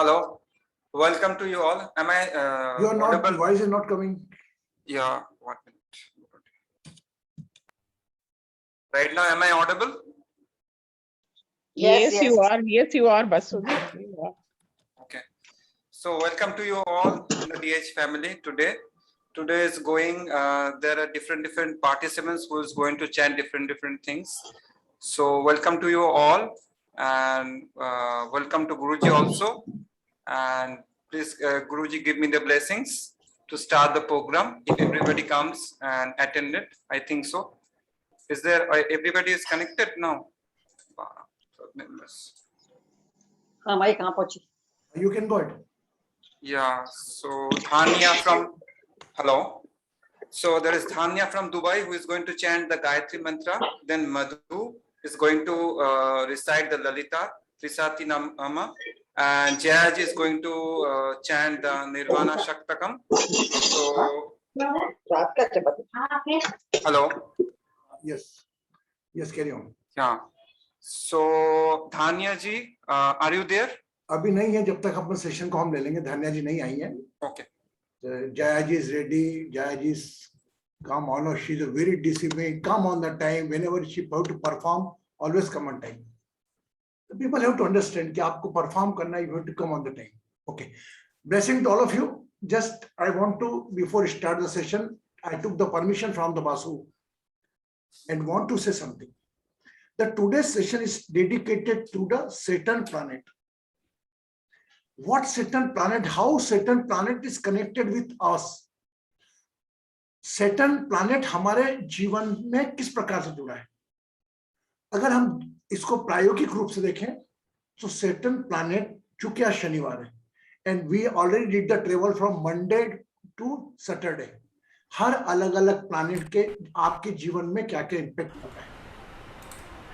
Hello, welcome to you all. Am I You are not, audible? voice is not coming. Yeah, 1 minute. Right now, am I audible? Yes, you are. Yes, you are, Basudhi. You are. Okay. So welcome to you all in the DH family today. Today is going, there are different participants who is going to chant different things. So welcome to you all, and welcome to Guruji also. And please, Guruji, give me the blessings to start the program. If everybody comes and attend it, I think so. Is there, everybody is connected now? You can go ahead. Yeah, so Dhanya from, hello. So there is Dhanya from Dubai who is going to chant the Gayatri Mantra. Then Madhu is going to recite the Lalita, Trisati Nama. And Jayaj is going to chant the Nirvana Shaktakam. So, hello. Yes. Yes, carry on. Yeah. So, Dhanya ji, are you there? अभी नहीं है, जब तक अपना session को हम ले लेंगे. धन्या जी नहीं आई है. Okay. Jaya ji is ready. Jaya ji is come on. She's a very disciplined. Come on the time. Whenever she have to perform, always come on time. The people have to understand कि आपको perform करना, you have to come on the time. Okay. Blessing to all of you. Just I want to, before start the session, I took the permission from the Basu and want to say something. The today's session is dedicated to the Saturn planet. What Saturn planet, how Saturn planet is connected with us. Saturn planet हमारे जीवन में किस प्रकार से जुड़ा है. अगर हम इसको प्रायोगिक रूप से देखें तो Saturn planet चूंकि आज शनिवार है and we already did the travel from Monday to Saturday. हर अलग अलग planet के आपके जीवन में क्या क्या impact होता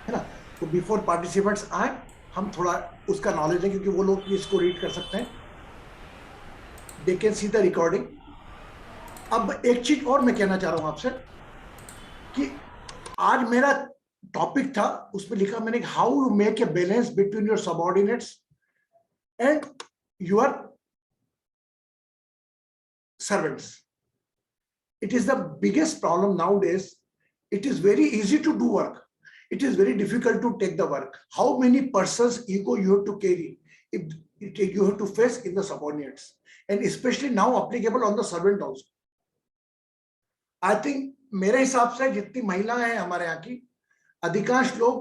है ना. तो before participants आए हम थोड़ा उसका नॉलेज है क्योंकि वो लोग इसको रीड कर सकते हैं. They can see the recording. अब एक चीज और मैं कहना चाह रहा हूं आपसे कि आज मेरा टॉपिक था, उसमें लिखा मैंने how you make a balance between your subordinates and your servants. It is the biggest problem nowadays. It is very easy to do work. It is very difficult to take the work. How many persons ego you have to carry if you have to face in the subordinates, and especially now applicable on the servant also. I think मेरे हिसाब से जितनी महिलाएं हैं हमारे यहाँ की, अधिकांश लोग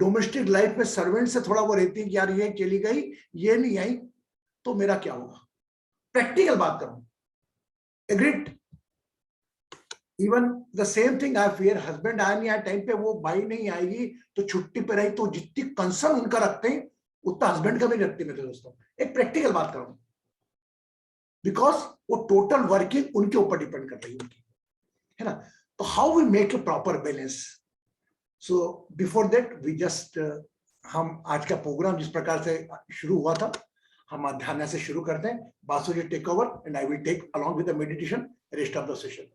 डोमेस्टिक लाइफ में सर्वेंट से थोड़ा वो रहती है कि यार ये चली गई, ये नहीं आई तो मेरा क्या होगा. प्रैक्टिकल बात करूं. Agreed. Even the same thing I fear. Husband आया नहीं आया टाइम पे, वो भाई नहीं आएगी तो छुट्टी पे रही, तो जितनी कंसर्न उनका रखते हैं उतना हस्बैंड का भी रखते हैं. मेरे दोस्तों एक प्रैक्टिकल बात करूं, बिकॉज वो टोटल वर्किंग उनके ऊपर डिपेंड कर रही है उनकी, है ना. तो how we make a proper balance. So before that we just हम आज का प्रोग्राम जिस प्रकार से शुरू हुआ था हम ध्यान से शुरू करते हैं. Basu ji take over and I will take along with the meditation rest of the session.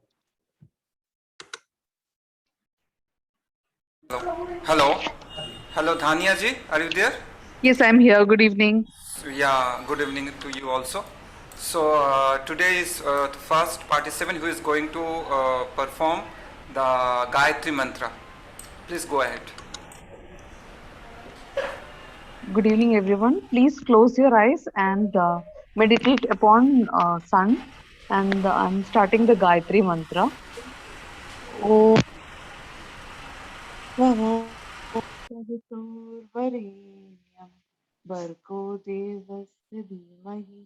Hello, Dhanya ji, are you there? Yes, I'm here. Good evening. So, yeah, good evening to you also. So today is the first participant who is going to perform the Gayatri Mantra. Please go ahead. Good evening, everyone. Please close your eyes and meditate upon sun. And I'm starting the Gayatri Mantra. Om Saviturvarenyam Bhargo Devasya Dhimahi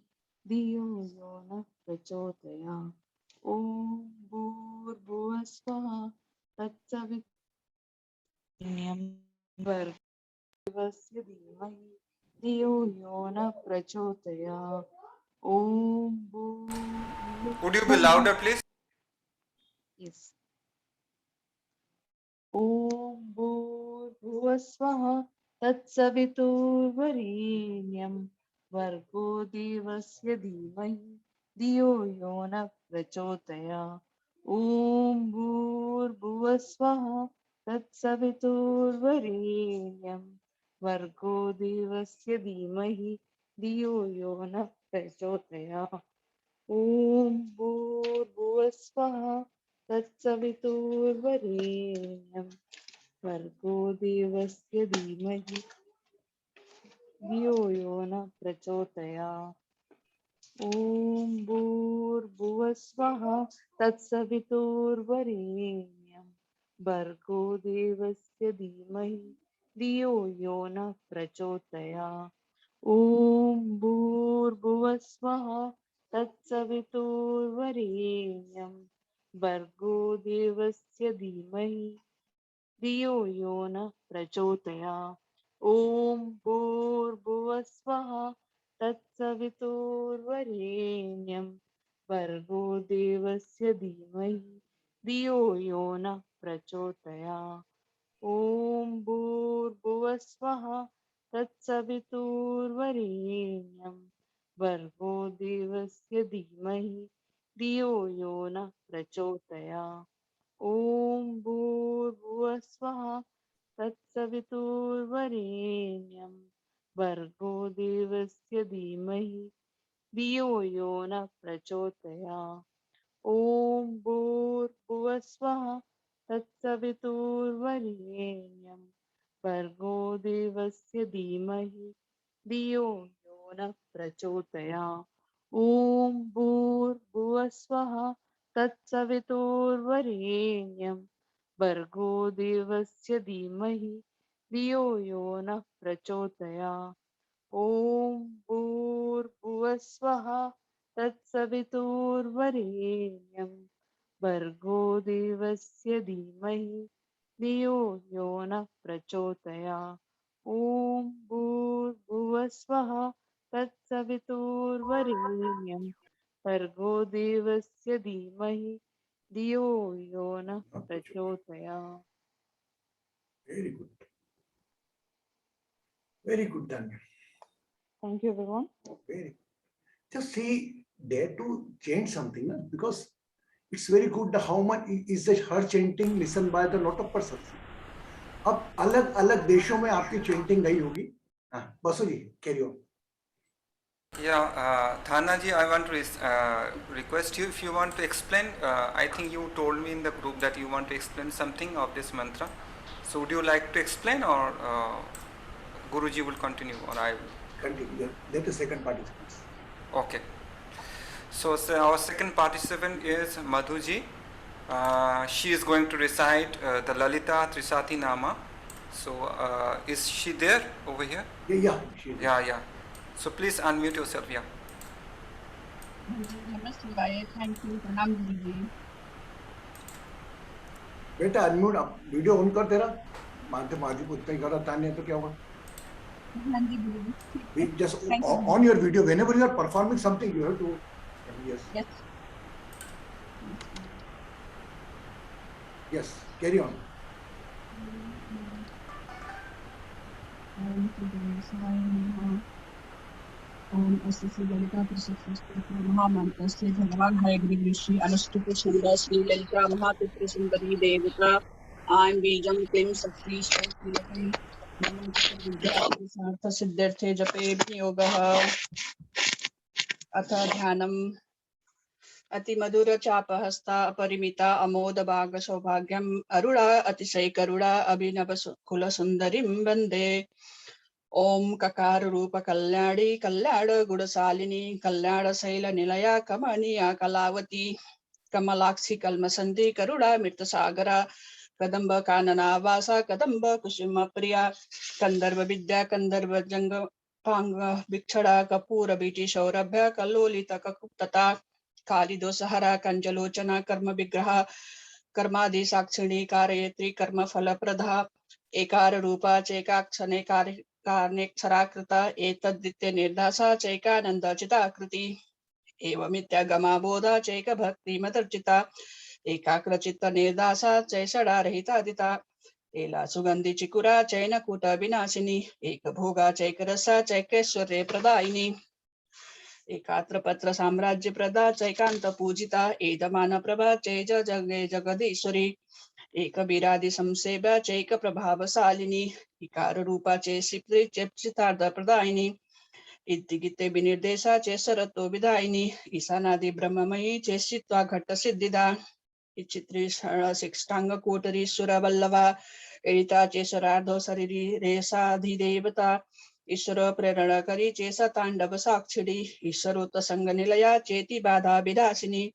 Dhiyo Yo Nah Prachodayat. Om Bhurbhuvasvaha Tatsaviturvarenyam Bhargo Devasya Dhimahi Dhiyo Yo Nah Prachodayat. Om Would you be louder, please? Yes. Om Bhurbhuvasvaha Tatsaviturvarenyam Bhargo Devasya Dhimahi Dhiyo Yo Nah Prachodayat. Om Bhurbhuvasvaha Tatsaviturvarenyam Bhargo Devasya Dhimahi धियो यो न प्रचोदयात्। ॐ भूर्भुवस्वः तत्सवितुर्वरेण्यं भर्गो देवस्य धीमहि धियो यो न प्रचोदयात्। ॐ भूर्भुवस्वः तत्सवितुर्वरेण्यं भर्गो देवस्य धीमहि धियो यो न प्रचोदयात्। ॐ भूर्भुवस्वः तत्सवितुर्वरेण्यं भर्गो देवस्य धीमहि धियो यो न प्रचोदयात्। ॐ भूर्भुवस्वः तत्सवितुर्वरेण्यं भर्गो देवस्य धीमहि धियो यो न प्रचोदयात्। ॐ भूर्भुवस्वः तत्सवितुर्वरेण्यं भर्गो देवस्य धीमहि धियो यो न प्रचोदयात्। ॐ भूर्भुवस्वः तत्सवितुर्वरेण्यं भर्गो देवस्य धीमहि धियो यो न प्रचोदयात्। ॐ भूर्भुवस्वः तत्सवितुर्वरेण्यं भर्गो देवस्य धीमहि धियो यो न प्रचोदयात्। ॐ भूर्भुवस्वः तत्सवितुर्वरेण्यं भर्गो देवस्य धीमहि धियो यो न प्रचोदयात्। ॐ भूर्भुवस्वः तत्सवितुर्वरेण्यं भर्गो देवस्य धीमहि धियो यो न प्रचोदयात्। ॐ भूर्भुवस्वः तत्सवितुर्वरेण्यं भर्गो देवस्य धीमहि धियो यो न प्रचोदयात्। Very good. Very good, Danya. Thank you, everyone. Very good. Just see, dare to change something, na? Because it's very good how much is the her chanting listened by the lot of persons. अब अलग अलग देशों में आपकी chanting गई होगी. हाँ, बसु जी, carry on. Yeah, Thana ji, I want to request you if you want to explain. I think you told me in the group that you want to explain something of this mantra. So would you like to explain, or Guruji will continue, or I will? Continue. Let the second participants. Okay. So our second participant is Madhuji. She is going to recite the Lalita Trisati Nama. So is she there over here? Yeah, she is. Yeah. So please unmute yourself. Yeah. Namaste, thank you, Pranam Guruji. बेटा unmute आप video on कर तेरा मानते माजी को उतना ही करा तान्या तो क्या होगा हाँ जी गुरुजी. we just Thank you. on your video whenever you are performing something you have to yes carry on. ओम अस्य श्री ललिता त्रिशक्ति स्तोत्र महामंत्रस्य भगवान हयग्रीव ऋषि अनुष्टुप सुंदर श्री ललिता महात्रिपुर सुंदरी देवता आं बीजं क्लीं शक्ति श्रीलक्ष्मी विद्यार्थ सिद्ध्यर्थे जपे योगः. अथ ध्यानम्. अतिमधुर चापहस्ता अपरिमिता अमोद भाग सौभाग्यम् अरुणा अतिशय करुणा अभिनव कुल सुंदरीं वंदे. ओम ककार रूप कल्याणी कल्याण गुणशालिनी कल्याण शैल निलया कमनीया कलावती कमलाक्षी कल्मसंधि करुणा मृत सागरा कदम्ब कानना वासा कदम्ब कुसुम प्रिया कंदर्व विद्या कंदर्व जंग पांग भिक्षड़ा कपूर बीटी सौरभ्य कल्लोलित ककुप्तता कालिदोषहरा कंजलोचना कर्म विग्रह कर्मादि साक्षिणी कारयत्री कर्म फल प्रदा एकार रूपा चैकाक्षणे कारनेक्षराकृता एतद्दित्य निर्दासा चैकानंद चिताकृति एवमित्यागमा बोधा चैक भक्ति मतर्चिता एकाग्रचित्त निर्दासा चैषडा रहितादिता एला सुगंधि चिकुरा चैनकूट विनाशिनी एक भोगा चैकरसा चैकेश्वर्य प्रदायिनी एकात्र पत्र साम्राज्य प्रदा चैकांत पूजिता एदमान प्रभा चैज जगे जगदीश्वरी एक विरादि संसेवा चैक प्रभावशालिनी इकार रूपा चेषिप्ति चेप्सितार्थ प्रदायिनी इत्तिगिते विनिर्देशा चेसरतो विदायिनी ईशानादि ब्रह्ममयी चेसित्वा घट्ट सिद्धिदा इच्छित्री शिष्टांग कोटरी सुरवल्लभा एडिता चेसरार्धो शरीरी रेसाधिदेवता ईश्वर प्रेरणा करी चेसा तांडव साक्षिणी ईश्वरोत संग निलया चेति बाधा विदासिनी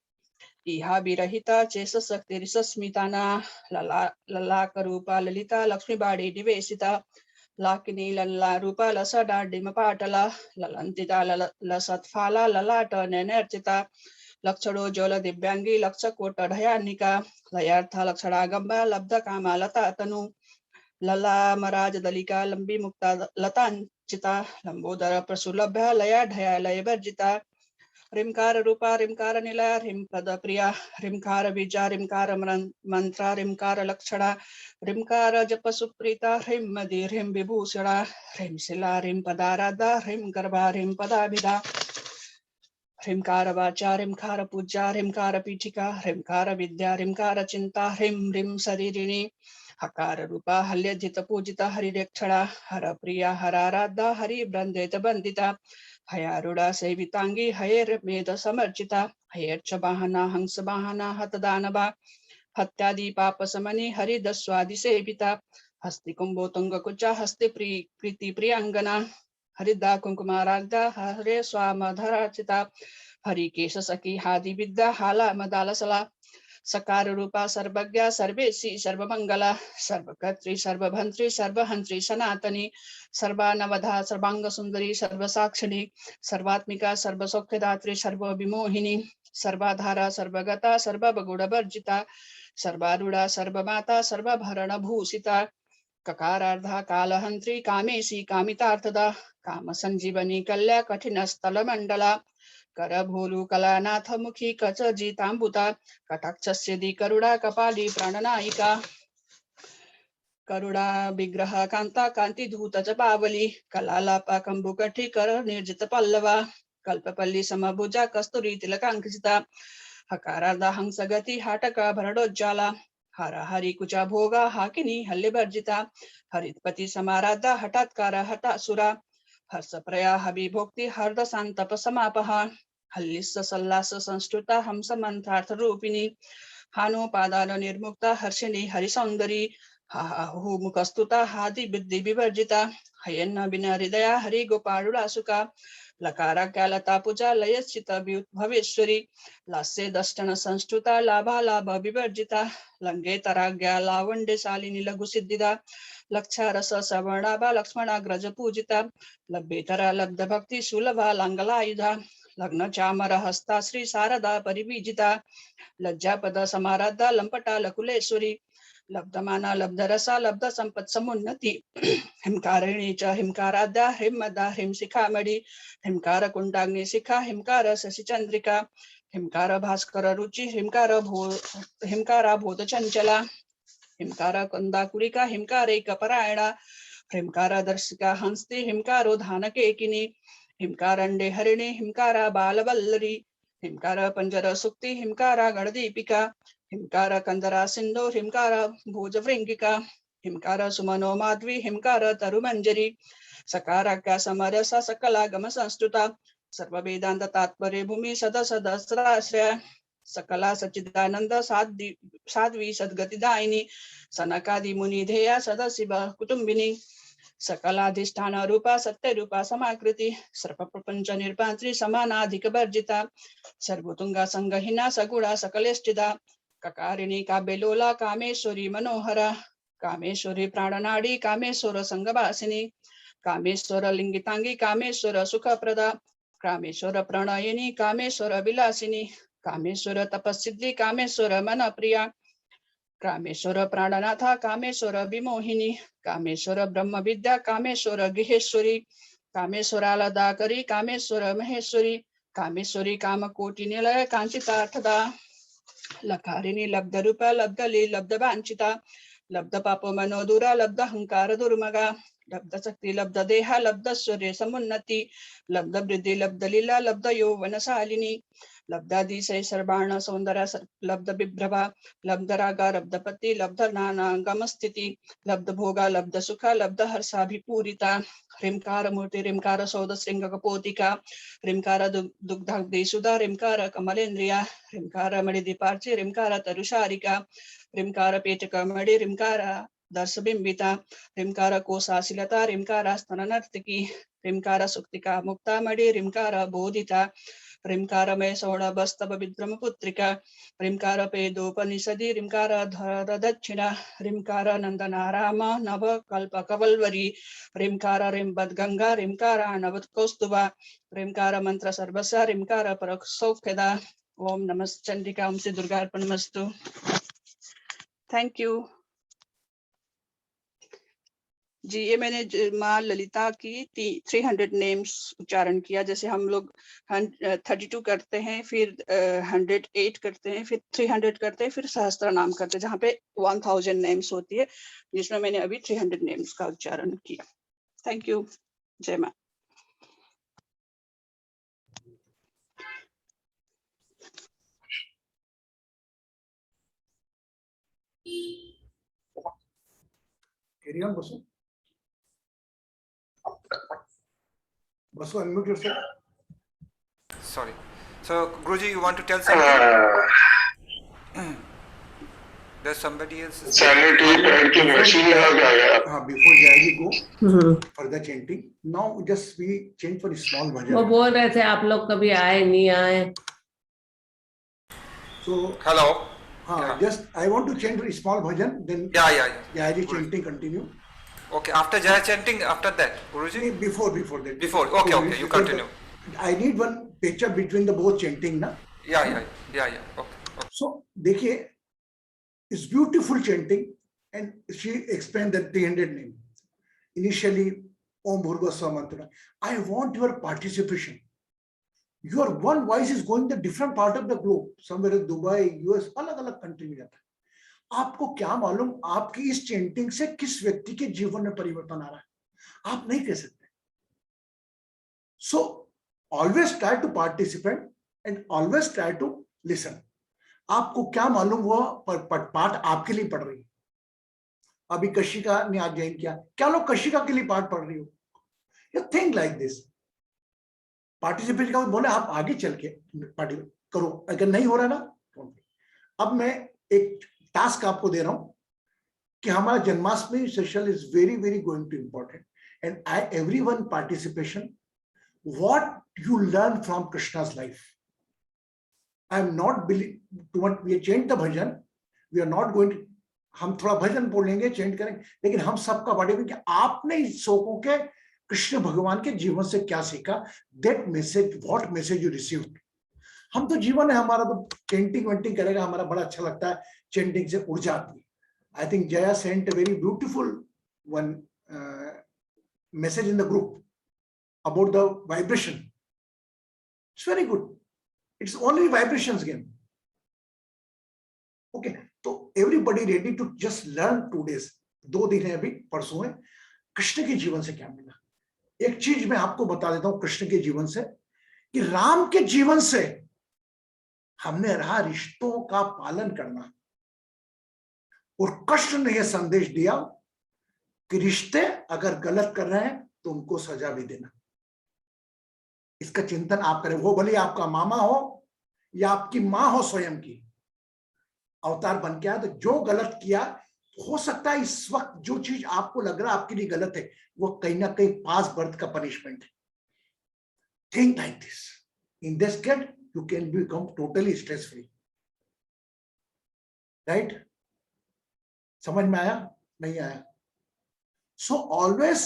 इहा विरहिता चेस शक्ति स्मिताना ललाक रूपा ललिता लक्ष्मी बाड़ी निवेशिता लाकिनी लल्ला रूपा लसडाडिम पाटला ललंतिता लसत्फाला ललाट नैनर्चिता लक्षणो ज्वल दिव्यांगी लक्ष कोट ढयानिका लयार्थ लक्षणागंबा लब्ध कामा लता तनु लला मराज दलिका लंबी मुक्ता लतांचिता लंबोदर प्रसुलभ्य लया ढया लय वर्जिता रिमकार रूपा रिमकार निलया रिमपद प्रिया रिमकार बीजा रिमकार मंत्रा रिमकार लक्षणा रिमकार जप सुप्रीता रिम मदि रिम विभूषणा रिम शिला रिम पदाराधा रिम गर्भा रिम पदाभिधा रिमकार वाचा रिमकार पूजा रिमकार पीठिका रिमकार विद्या रिमकार चिंता रिम रिम शरीरिणी हकार रूपा हल्यजित पूजिता हरिरेक्षणा हर प्रिया हराराधा हरि बृंदेत बंदिता हयारूढ़ा सेवितांगी हयेर मेद समर्चिता हयेर्च वाहना हंस वाहना हतदानवा हत्यादि पाप समनि हरिदस्वादि सेविता हस्ति कुंभो तुंग कुचा हस्ति कृति प्रियंगना हरिदा कुंकुमाराग्धा हरे स्वामधराचिता हरिकेश सखी हादि विद्या हाला मदालसला सकार रूपा सर्वज्ञा सर्वेशी सर्वमंगला सर्वकर्त्री सर्वभंत्री सर्वहंत्री सनातनी सर्वानवधा सर्वांग सुंदरी सर्वसाक्षिणी सर्वात्मिका सर्वसौख्यदात्री सर्वविमोहिनी सर्वाधारा सर्वगता सर्वगुणवर्जिता सर्वारूढ़ा सर्वमाता सर्वभरण भूषिता ककारार्धा कालहंत्री कामेशी कामितार्थदा काम संजीवनी कल्या कठिन स्थल मंडला कर भोलु कलानाथ मुखी कच जीतांबुता कटाक्षस्यदि करुणा कपाली प्राणनायिका करुणा विग्रह कांता कांति धूत जपावली कलालापा कंबुकठी कर निर्जित पल्लवा कल्पपल्ली समभुजा कस्तूरी तिलकांकिता हकारार्धा हंस गति हाटका भरणोज्जाला हर हरि कुचा भोगा हाकिनी हल्लिवर्जिता हरितपति समाराधा हठात्कार हठासुरा हर्ष प्रया हवि भोक्ति हर्द संतप समापहा हल्लिस सल्लास संस्तुता हंस मंत्रार्थ रूपिणी हानोपादान निर्मुक्ता हर्षिणी हरिसौंदरी हाहु मुखस्तुता हादि बुद्धि विवर्जिता हयन्न बिना हृदया हरि गोपाळुला सुका लकाराज्ञा लता पूजा लयश्चित भवेश्वरी लास्य दष्टन संस्तुता लाभा लाभ विवर्जिता लंगे तराज्ञा लावंडे शालिनी लघु सिद्धिदा लक्षा रस सवर्णाभा लक्ष्मणाग्रज पूजिता लभ्येतरा लब्ध भक्ति सुलभा लांगलायुधा लग्न चामर हस्ता श्री शारदा परिवीजिता लज्जा पद समाराधा लंपटा लकुलेश्वरी लब्धमाना लब्ध रसा लब्ध संपत् समुन्नति हिमकारिणी च हिमकाराध्या हिमदा हिम शिखामणि हिमकार कुंडाग्नि शिखा हिमकार शशि चंद्रिका हिमकार भास्कर रुचि हिमकारा भूत चंचला हिमकार कुंदाकुलिका हिमकारेक परायणा हिमकार दर्शिका हंस्ति हिमकारो धानकेकिनी हिमकारंडे हरिणी हिमकारा बालवल्लरी हिमकार पंजर सुक्ति हिमकारा गणदीपिका हिमकार कंदरा सिंधु हिमकार भुजवृंगिका हिमकार सुमनो माध्वी हिमकार तरुमंजरी सकाराज्ञा समरसा सकलागम संस्तुता सर्व वेदांत तात्पर्य भूमि सद सदस्राश्रय सकला सच्चिदानंद साध्वी सद्गतिदायिनी सनकादि मुनि ध्येया सदशिव कुटुंबिनी सकलाधिष्ठान रूपा सत्य रूपा समाकृति सर्व प्रपंच निर्पांत्री समानाधिक वर्जिता सर्वतुंगा संगहिना सगुणा सकलेष्टिदा ककारिणी काव्यलोला कामेश्वरी मनोहरा कामेश्वरी प्राणनाड़ी कामेश्वर संगवासिनी कामेश्वर लिंगितांगी कामेश्वर सुखप्रदा कामेश्वर प्रणयिनी कामेश्वर विलासिनी कामेश्वर तपस्सिद्धि कामेश्वर मन प्रिया कामेश्वर प्राणनाथा कामेश्वर विमोहिनी कामेश्वर ब्रह्म विद्या कामेश्वर गृहेश्वरी कामेश्वरालदाकरी कामेश्वर महेश्वरी कामेश्वरी कामकोटि निलय कांचितार्थदा लकारिणी लब्ध रूपा लब्ध ली लब्ध वांछिता लब्ध पाप मनोदुरा लब्ध अहंकार दुर्मगा लब्ध शक्ति लब्ध देह लब्ध सूर्य समुन्नति लब्ध वृद्धि लब्ध लीला लब्ध यौवन शालिनी लब्धादिशय सर्वाण सौंदर्य लब्ध विभ्रभा लब्ध रागा लब्ध पति लब्ध नाना गम स्थिति लब्ध भोगा लब्ध सुख लब्ध हर्षाभिपूरिता ह्रींकार मूर्ति ह्रींकार सौद श्रृंग कपोतिका ह्रींकार दुग्धाग्नि सुधा ह्रींकार कमलेन्द्रिया ह्रींकार मणिदीपार्चि ह्रींकार तरुशारिका ह्रींकार पेटक मणि ह्रींकार दर्शबिंबिता ह्रींकार कोशाशिलता ह्रींकार स्तन नर्तकी ह्रींकार सुक्तिका मुक्ता मणि ह्रींकार बोधिता ह्रींकार में सौणभस्तव विद्रम पुत्रिका ह्रींकार पेदोपनिषदि ह्रींकार धर दक्षिणा ह्रींकार नंदनाराम नव कल्प कवल्वरी ह्रींकार ह्रींबद गंगा ह्रींकार नवत कौस्तुभा ह्रींकार मंत्र सर्वस्व ह्रींकार परख सौख्यदा ओम नमः चंडिका ओम श्री दुर्गा अर्पणमस्तु। थैंक यू जी। ये मैंने माँ ललिता की 300 नेम्स उच्चारण किया। जैसे हम लोग 32 करते हैं, फिर 108 करते हैं, फिर 300 करते हैं, फिर सहस्त्र नाम करते हैं, जहाँ पे 1000 नेम्स होती है, जिसमें मैंने अभी 300 नेम्स का उच्चारण किया। Thank you. जय माँ। Carry on, Basu. Basu, unmute yourself. Sorry. So, Guruji, you want to tell something? There's somebody else. Sanity पैर की मशीन लगा के आया। हाँ, before Jayaji go for the chanting, now just we chant for small bhajan. वो बोल रहे थे आप लोग कभी आए नहीं आए। So Hello. हाँ, Yeah. just I want to chant for small bhajan, then Yeah. Jayaji chanting continue. Okay, after Jaya chanting, after that, Guruji? Before that. Before, okay, you continue. I need one picture between the both chanting, na? Yeah. Okay. So, देखिए, it's beautiful chanting, and she explained that 300 name. Initially, Om Bhurvasva Mantra. I want your participation. Your one voice is going to different part of the globe. Somewhere in Dubai, US, अलग-अलग country में जाता है. आपको क्या मालूम आपकी इस chanting से किस व्यक्ति के जीवन में परिवर्तन आ रहा है, आप नहीं कह सकते. So always try to participate and always try to listen. आपको क्या मालूम वो पाठ आपके लिए पढ़ रही है. अभी कशिका ने आज ज्वाइन किया, क्या लोग कशिका के लिए पाठ पढ़ रही हो? You think like this. Participate का बोले आप आगे चल के पार्टिसिपेट करो, अगर नहीं हो रहा ना. अब मैं एक टास्क आपको दे रहा हूं कि हमारा जन्माष्टमी session is very very going to important, and I everyone participation what you learn from Krishna's life. I am not we chant the bhajan, we are not going, हम थोड़ा भजन बोलेंगे, चेंट करेंगे, लेकिन हम सबका पार्टिसिपेट कि आपने इस शोकों के कृष्ण भगवान के जीवन से क्या सीखा, that message, what message you received. हम तो जीवन है हमारा, तो चेंटिंग वेंटिंग करेगा हमारा, बड़ा अच्छा लगता है, चेंटिंग से ऊर्जा आती है. I think Jaya sent a very beautiful one message in the group about the vibration. It's very good. It's only vibrations game. Okay, तो everybody ready to just learn 2 days. 2 दिन है अभी, परसों है. कृष्ण के जीवन से क्या मिला? एक चीज मैं आपको बता देता हूं कृष्ण के जीवन से, कि राम के जीवन से हमने रहा रिश्तों का पालन करना, और कृष्ण ने यह संदेश दिया कि रिश्ते अगर गलत कर रहे हैं तो उनको सजा भी देना. इसका चिंतन आप करें, वो भले आपका मामा हो या आपकी मां हो, स्वयं की अवतार बन के आया, तो जो गलत किया, हो सकता है इस वक्त जो चीज आपको लग रहा है आपके लिए गलत है, वो कहीं ना कहीं पास्ट बर्थ का पनिशमेंट है. Think like this. In this case you can become totally stress free. Right? समझ में आया? नहीं आया? So always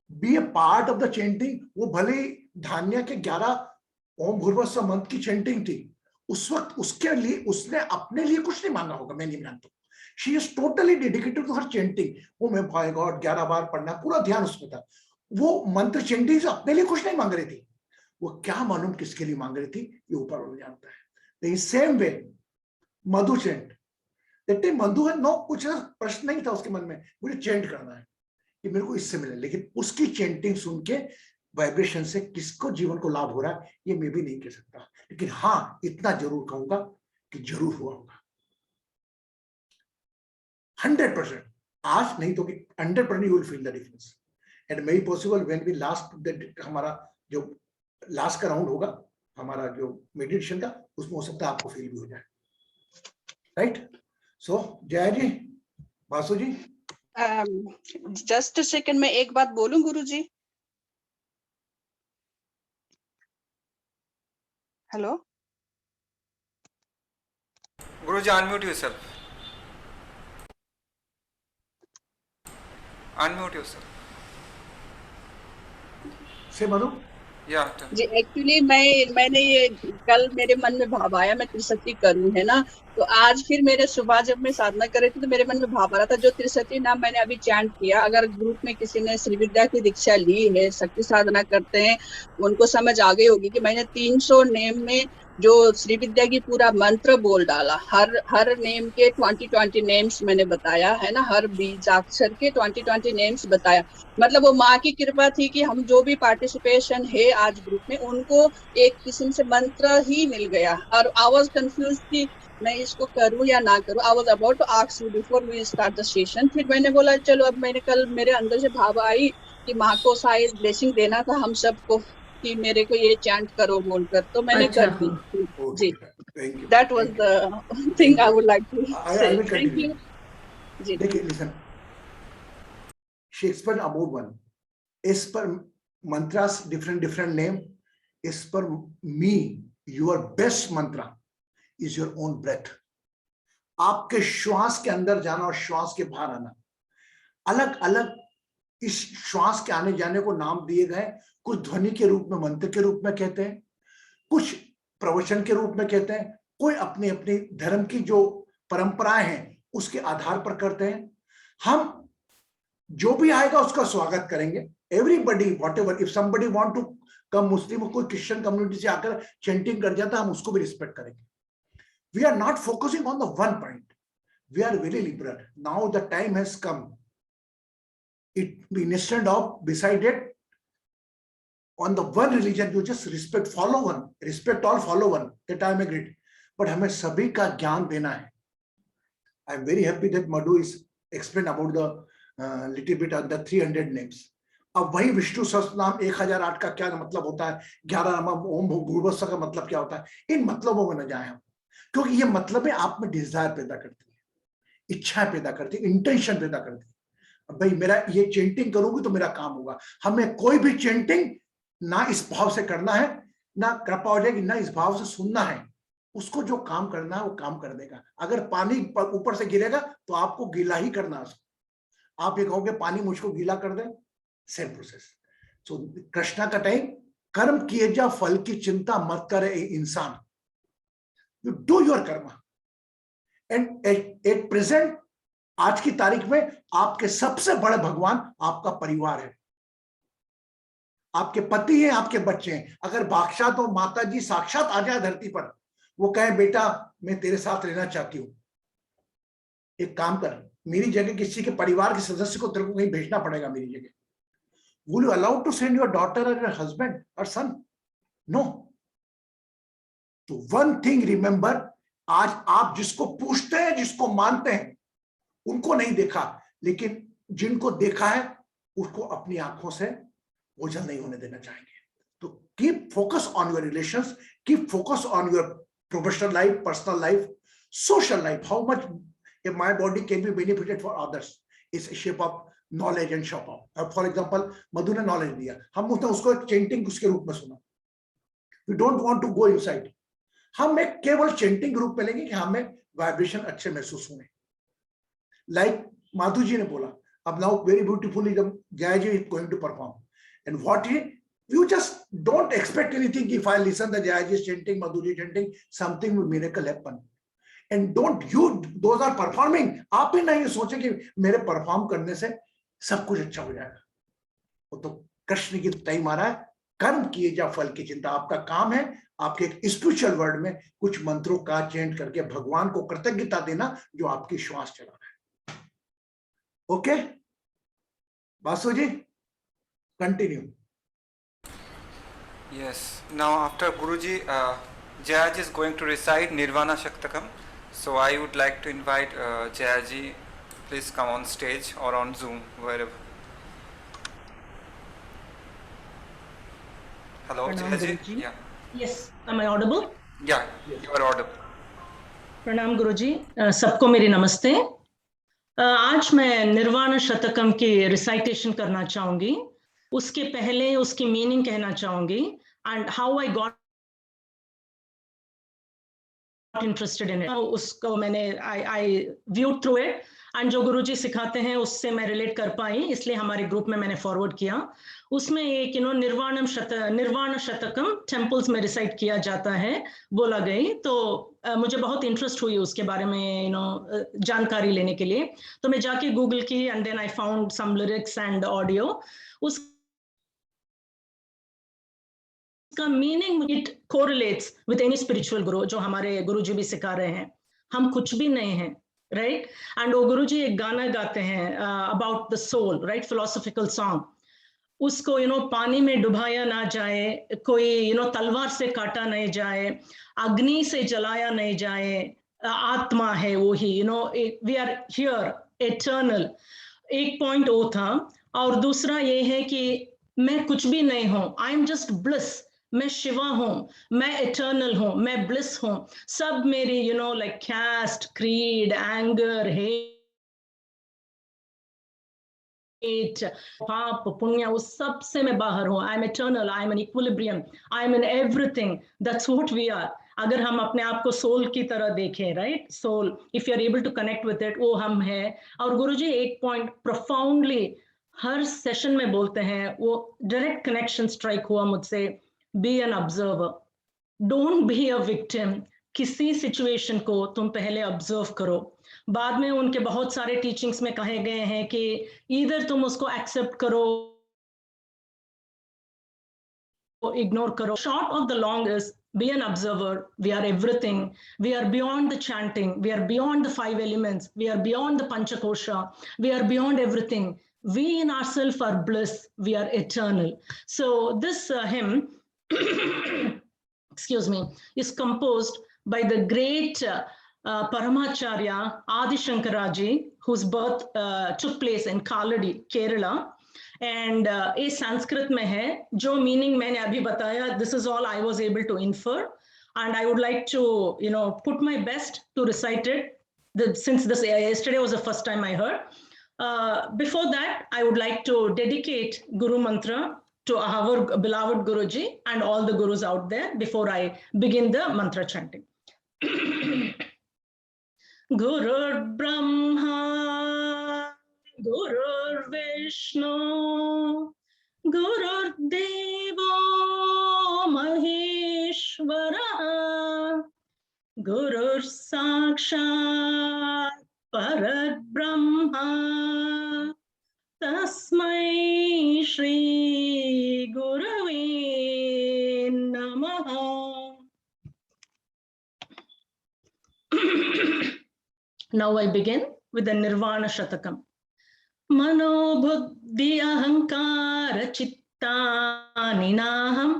be a part of the chanting. वो भले धान्य के 11 ओम भूर्भुवस्सुः मंत्र की चेंटिंग थी, उस वक्त उसके लिए उसने अपने लिए कुछ नहीं मांगा होगा, मैं नहीं मानता. She is totally dedicated to her chanting. वो मैं भाई गॉड 11 बार पढ़ना, पूरा ध्यान उसमें था. वो मंत्र चेंटिंग से अपने लिए कुछ नहीं मांग रही थी, वो क्या मालूम किसके लिए मांग रही थी, ये ऊपर वाला जानता है. लेकिन same way Madhu chant, that time Madhu है नो, कुछ प्रश्न नहीं था उसके मन में, मुझे चेंट करना है. कि मेरे को इससे मिले, लेकिन उसकी चेंटिंग सुन के वाइब्रेशन से किसको जीवन को लाभ हो रहा है ये मैं भी नहीं कह सकता, लेकिन हाँ इतना जरूर कहूंगा कि जरूर हुआ होगा 100%। आज नहीं तो कि 100% you will feel the difference and may be possible when we last हमारा जो लास्ट का राउंड होगा हमारा जो मेडिटेशन का, उसमें हो सकता है आपको फील भी हो जाए, right? So Jaya ji, Basu ji, just a second, मैं एक बात बोलूं Guru ji? Hello Guruji, unmute yourself. Unmute yourself. से मनु। Yeah. जी, एक्चुअली मैंने ये कल मेरे मन में भाव आया मैं त्रिशती करूं, है ना? तो आज फिर मेरे सुबह जब मैं साधना कर रही थी तो मेरे मन में भाव आ रहा था, जो त्रिशती नाम मैंने अभी चैंट किया, अगर ग्रुप में किसी ने श्री विद्या की दीक्षा ली है, शक्ति साधना करते हैं, उनको समझ आ गई होगी कि मैंने 300 नेम में जो श्री विद्या की पूरा मंत्र बोल डाला, हर नेम के 20 नेम्स मैंने बताया, है ना? हर बीजाक्षर के 20 नेम्स बताया। मतलब वो माँ की कृपा थी कि हम जो भी पार्टिसिपेशन है आज ग्रुप में, उनको एक किस्म से मंत्र ही मिल गया। और आई वाज कंफ्यूज कि मैं इसको करूं या ना करूं। I was about to ask you before we start the session. फिर मैंने बोला चलो, अब मैंने कल मेरे अंदर से भाव आई कि माँ को शायद ब्लेसिंग देना था हम सबको कि मेरे को ये चैंट करो बोलकर, तो मैंने अच्छा, कर दी। हाँ। जी, thank you, that was the thing I would like to say. Thank you ji. देखिए listen, Shakespeare about one. As per mantras, different name. As per me, your best mantra is your own breath. आपके श्वास के अंदर जाना और श्वास के बाहर आना, अलग अलग इस श्वास के आने जाने को नाम दिए गए। कुछ ध्वनि के रूप में, मंत्र के रूप में कहते हैं, कुछ प्रवचन के रूप में कहते हैं, कोई अपनी अपनी धर्म की जो परंपराएं हैं उसके आधार पर करते हैं। हम जो भी आएगा उसका स्वागत करेंगे। Everybody whatever, if somebody want to come, Muslim कोई क्रिश्चियन कम्युनिटी से आकर चेंटिंग कर जाता है, हम उसको भी रिस्पेक्ट करेंगे। We are not focusing on the one point, we are very liberal. Now the time has come, it instead of decided on the one religion, you just respect, follow one, respect all, follow one, that I am agreed, but हमें सभी का ज्ञान देना है। I am very happy that Madhu is explained about the little bit on the 300 names. अब वही विष्णु सहस्त्र नाम 1008 का क्या मतलब होता है, 11 नाम ओम भूर्भुवस्सुः का मतलब क्या होता है, इन मतलबों में न जाए हम, क्योंकि ये मतलबें आप में डिजायर पैदा करती है, इच्छाएं पैदा करती है, इंटेंशन पैदा करती है। भाई मेरा ये चेंटिंग करूंगी तो मेरा काम होगा। हमें कोई भी चेंटिंग ना इस भाव से करना है, ना कृपा हो जाएगी, ना इस भाव से सुनना है। उसको जो काम करना है वो काम कर देगा। अगर पानी ऊपर से गिरेगा तो आपको गीला ही करना है। आप ये कहोगे पानी मुझको गीला कर दे, सेम प्रोसेस। सो कृष्णा का टाइम, कर्म किए जा फल की चिंता मत करे इंसान, यू डू योर कर्म। एंड एट प्रेजेंट, आज की तारीख में आपके सबसे बड़े भगवान आपका परिवार है, आपके पति हैं, आपके बच्चे हैं। अगर साक्षात तो माता जी साक्षात आ जाए धरती पर, वो कहे बेटा मैं तेरे साथ रहना चाहती हूं, एक काम कर, मेरी जगह किसी के परिवार के सदस्य को तेरे को कहीं भेजना पड़ेगा मेरी जगह, will you allow to send your daughter or your husband or son? No. तो one thing remember, आज आप जिसको पूछते हैं, जिसको मानते हैं, उनको नहीं देखा, लेकिन जिनको देखा है उसको अपनी आंखों से ओझल नहीं होने देना चाहेंगे। तो keep focus on your relations, keep focus on your professional life, personal life, social life. How much my body can be benefited for others is a shape of knowledge and shop up. For example, मधु ने knowledge दिया, हम उसको एक chanting उसके रूप में सुना। We don't want to go inside. हम एक केवल चेंटिंग रूप में लेंगे कि हमें वाइब्रेशन अच्छे महसूस होंगे। लाइक माधु जी ने बोला, अब नाउ वेरी ब्यूटीफुली जय जी is going to perform, and what you just don't expect anything. If I listen the Jaya ji chanting, Madhu ji chanting, something will miracle happen. And don't you, those are performing. आप ही नहीं सोचे कि मेरे perform करने से सब कुछ अच्छा हो जाएगा। वो तो कृष्ण की टाइम आ रहा है, कर्म किए जा फल की चिंता। आपका काम है आपके एक स्पिरिचुअल वर्ड में कुछ मंत्रों का चेंट करके भगवान को कृतज्ञता देना जो आपकी श्वास चला रहा है। Okay, Basuji, continue. Yes. Now after Guruji, Jayaji is going to recite Nirvana Shaktakam. So I would like to invite Jayaji. Please come on stage or on Zoom, wherever. Hello, Pranam, Jayaji. Guruji. Yeah. Yes, am I audible? Yeah, you are audible. प्रणाम गुरुजी, सबको मेरी नमस्ते। आज मैं निर्वाण शतकम की recitation करना चाहूंगी। उसके पहले उसकी मीनिंग कहना चाहूंगी and how I got interested in it. उसको मैंने आई व्यूड थ्रू इट एंड जो गुरुजी सिखाते हैं उससे मैं रिलेट कर पाई, इसलिए हमारे ग्रुप में मैंने फॉरवर्ड किया। उसमें एक निर्वाण शतकम टेम्पल्स में रिसाइट किया जाता है बोला गई, तो मुझे बहुत इंटरेस्ट हुई उसके बारे में जानकारी लेने के लिए। तो मैं जाके गूगल की and then I found some lyrics and audio. उसका meaning it correlates with any spiritual guru, जो हमारे गुरु जी भी सिखा रहे हैं। हम कुछ भी नहीं हैं, राइट। एंड वो गुरु जी एक गाना गाते हैं about the soul, right, philosophical song. उसको पानी में डुबाया ना जाए, कोई तलवार से काटा नहीं जाए, अग्नि से जलाया नहीं जाए, आत्मा है वही, वी आर हियर एटर्नल। एक पॉइंट वो था। और दूसरा ये है कि मैं कुछ भी नहीं हूं, आई एम जस्ट ब्लिस। मैं शिवा हूं, मैं इटर्नल हूं, मैं ब्लिस हूं। सब मेरी लाइक कैस्ट, क्रीड, एंगर, पाप, पुण्य, उस सब से मैं बाहर हूं। I am eternal, I am in equilibrium, I am in everything. That's what we are. अगर हम अपने आप को सोल की तरह देखें, right, soul, if you are able to connect with it, वो हम है। और गुरुजी एक पॉइंट प्रोफाउंडली हर सेशन में बोलते हैं, वो डायरेक्ट कनेक्शन स्ट्राइक हुआ मुझसे, be an observer, don't be a victim. किसी सिचुएशन को तुम पहले ऑब्जर्व करो। बाद में उनके बहुत सारे टीचिंग्स में कहे गए हैं कि इधर तुम उसको एक्सेप्ट करो, इग्नोर करो। Short of the long is be an observer. We are everything. We are beyond the chanting. We are beyond the 5 elements. We are beyond the Panchakosha. We are beyond everything. We in ourselves are bliss. We are eternal. So this hymn, excuse me, is composed by the great Paramacharya Adi Shankaraji, whose birth took place in Kaladi, Kerala. And ये संस्कृत में है। जो meaning मैंने अभी बताया, this is all I was able to infer, and I would like to put my best to recite it, since this yesterday was the first time I heard. Before that, I would like to dedicate Guru Mantra to our beloved Guruji and all the Gurus out there before I begin the mantra chanting. Gurur Brahma Gurur Vishnu Gurur Devo Maheshwara Gurur Sakshat Parat Brahma Tasmai Shri Gurave Namaha. Now I begin with the Nirvana Shatakam. Mano buddhi ahankara chittani naham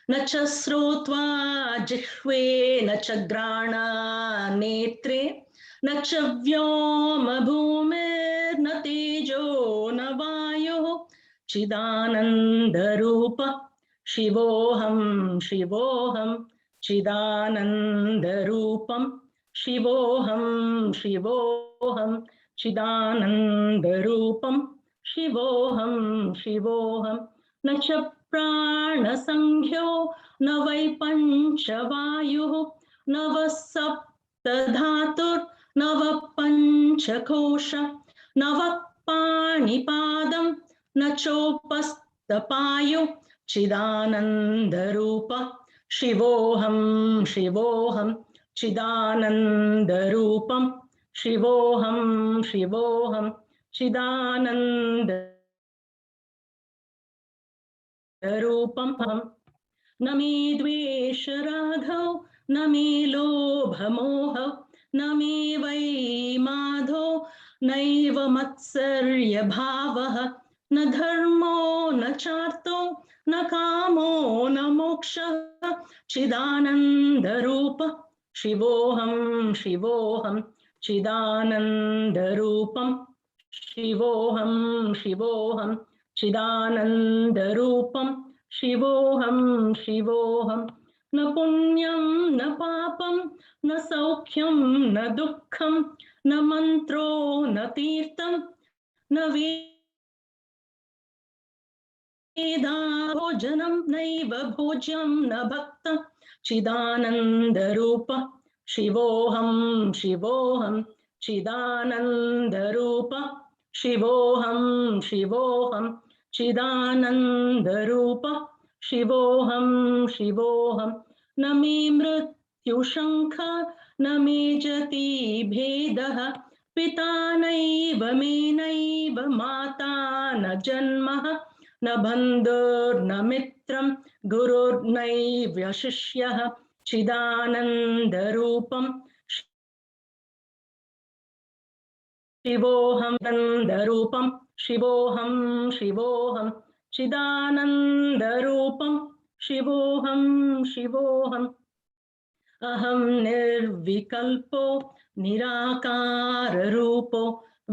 nacha srotva jihve nacha grana netre nacha vyoma bhumir na tejo na vayo chidananda rupa shivoham shivoham chidananda rupam shivoham shivoham Chidananda Rupam Shivoham Shivoham Nacha Prana Sanghyo Navai Panchavayu Nava Sapta Dhatur Nava Panchakosha Nava Panipadam Nachopastapayu Chidananda Rupa Shivoham Shivoham Chidananda Rupam Shivoham Shivoham Chidananda Rupam. Nami Dvesha Radho Nami Lobha Moha Nami Vai Madho Naiva Matsarya Bhavaha न धर्मो न चार्थो न कामो न मोक्षः चिदानंद रूप शिवोहम शिवोहम चिदानंद रूपम शिवोहम शिवोहम चिदानंद रूपम शिवोहम शिवोहम न पुण्यम न पापम न सौख्यम न दुःखम न मंत्रो न तीर्थम न वेदा भोजनम नैव भोज्यम न भक्तम चिदानंद रूप शिवोहम शिवोहम चिदानंद रूप शिवोहम शिवोहम चिदानंद रूप शिवोहम शिवोहम न मे मृत्यु शंख न मे जति भेदः पिता नैव मे नैव माता न जन्मः न बन्धुर्न मित्रं गुरुर्नैव शिष्यः चिदानंद रूपम शिवोहम नंद रूपम शिवोहम शिवोहम चिदानंद रूपम शिवोहम शिवोहम अहम निर्विकल्पो निराकार रूपो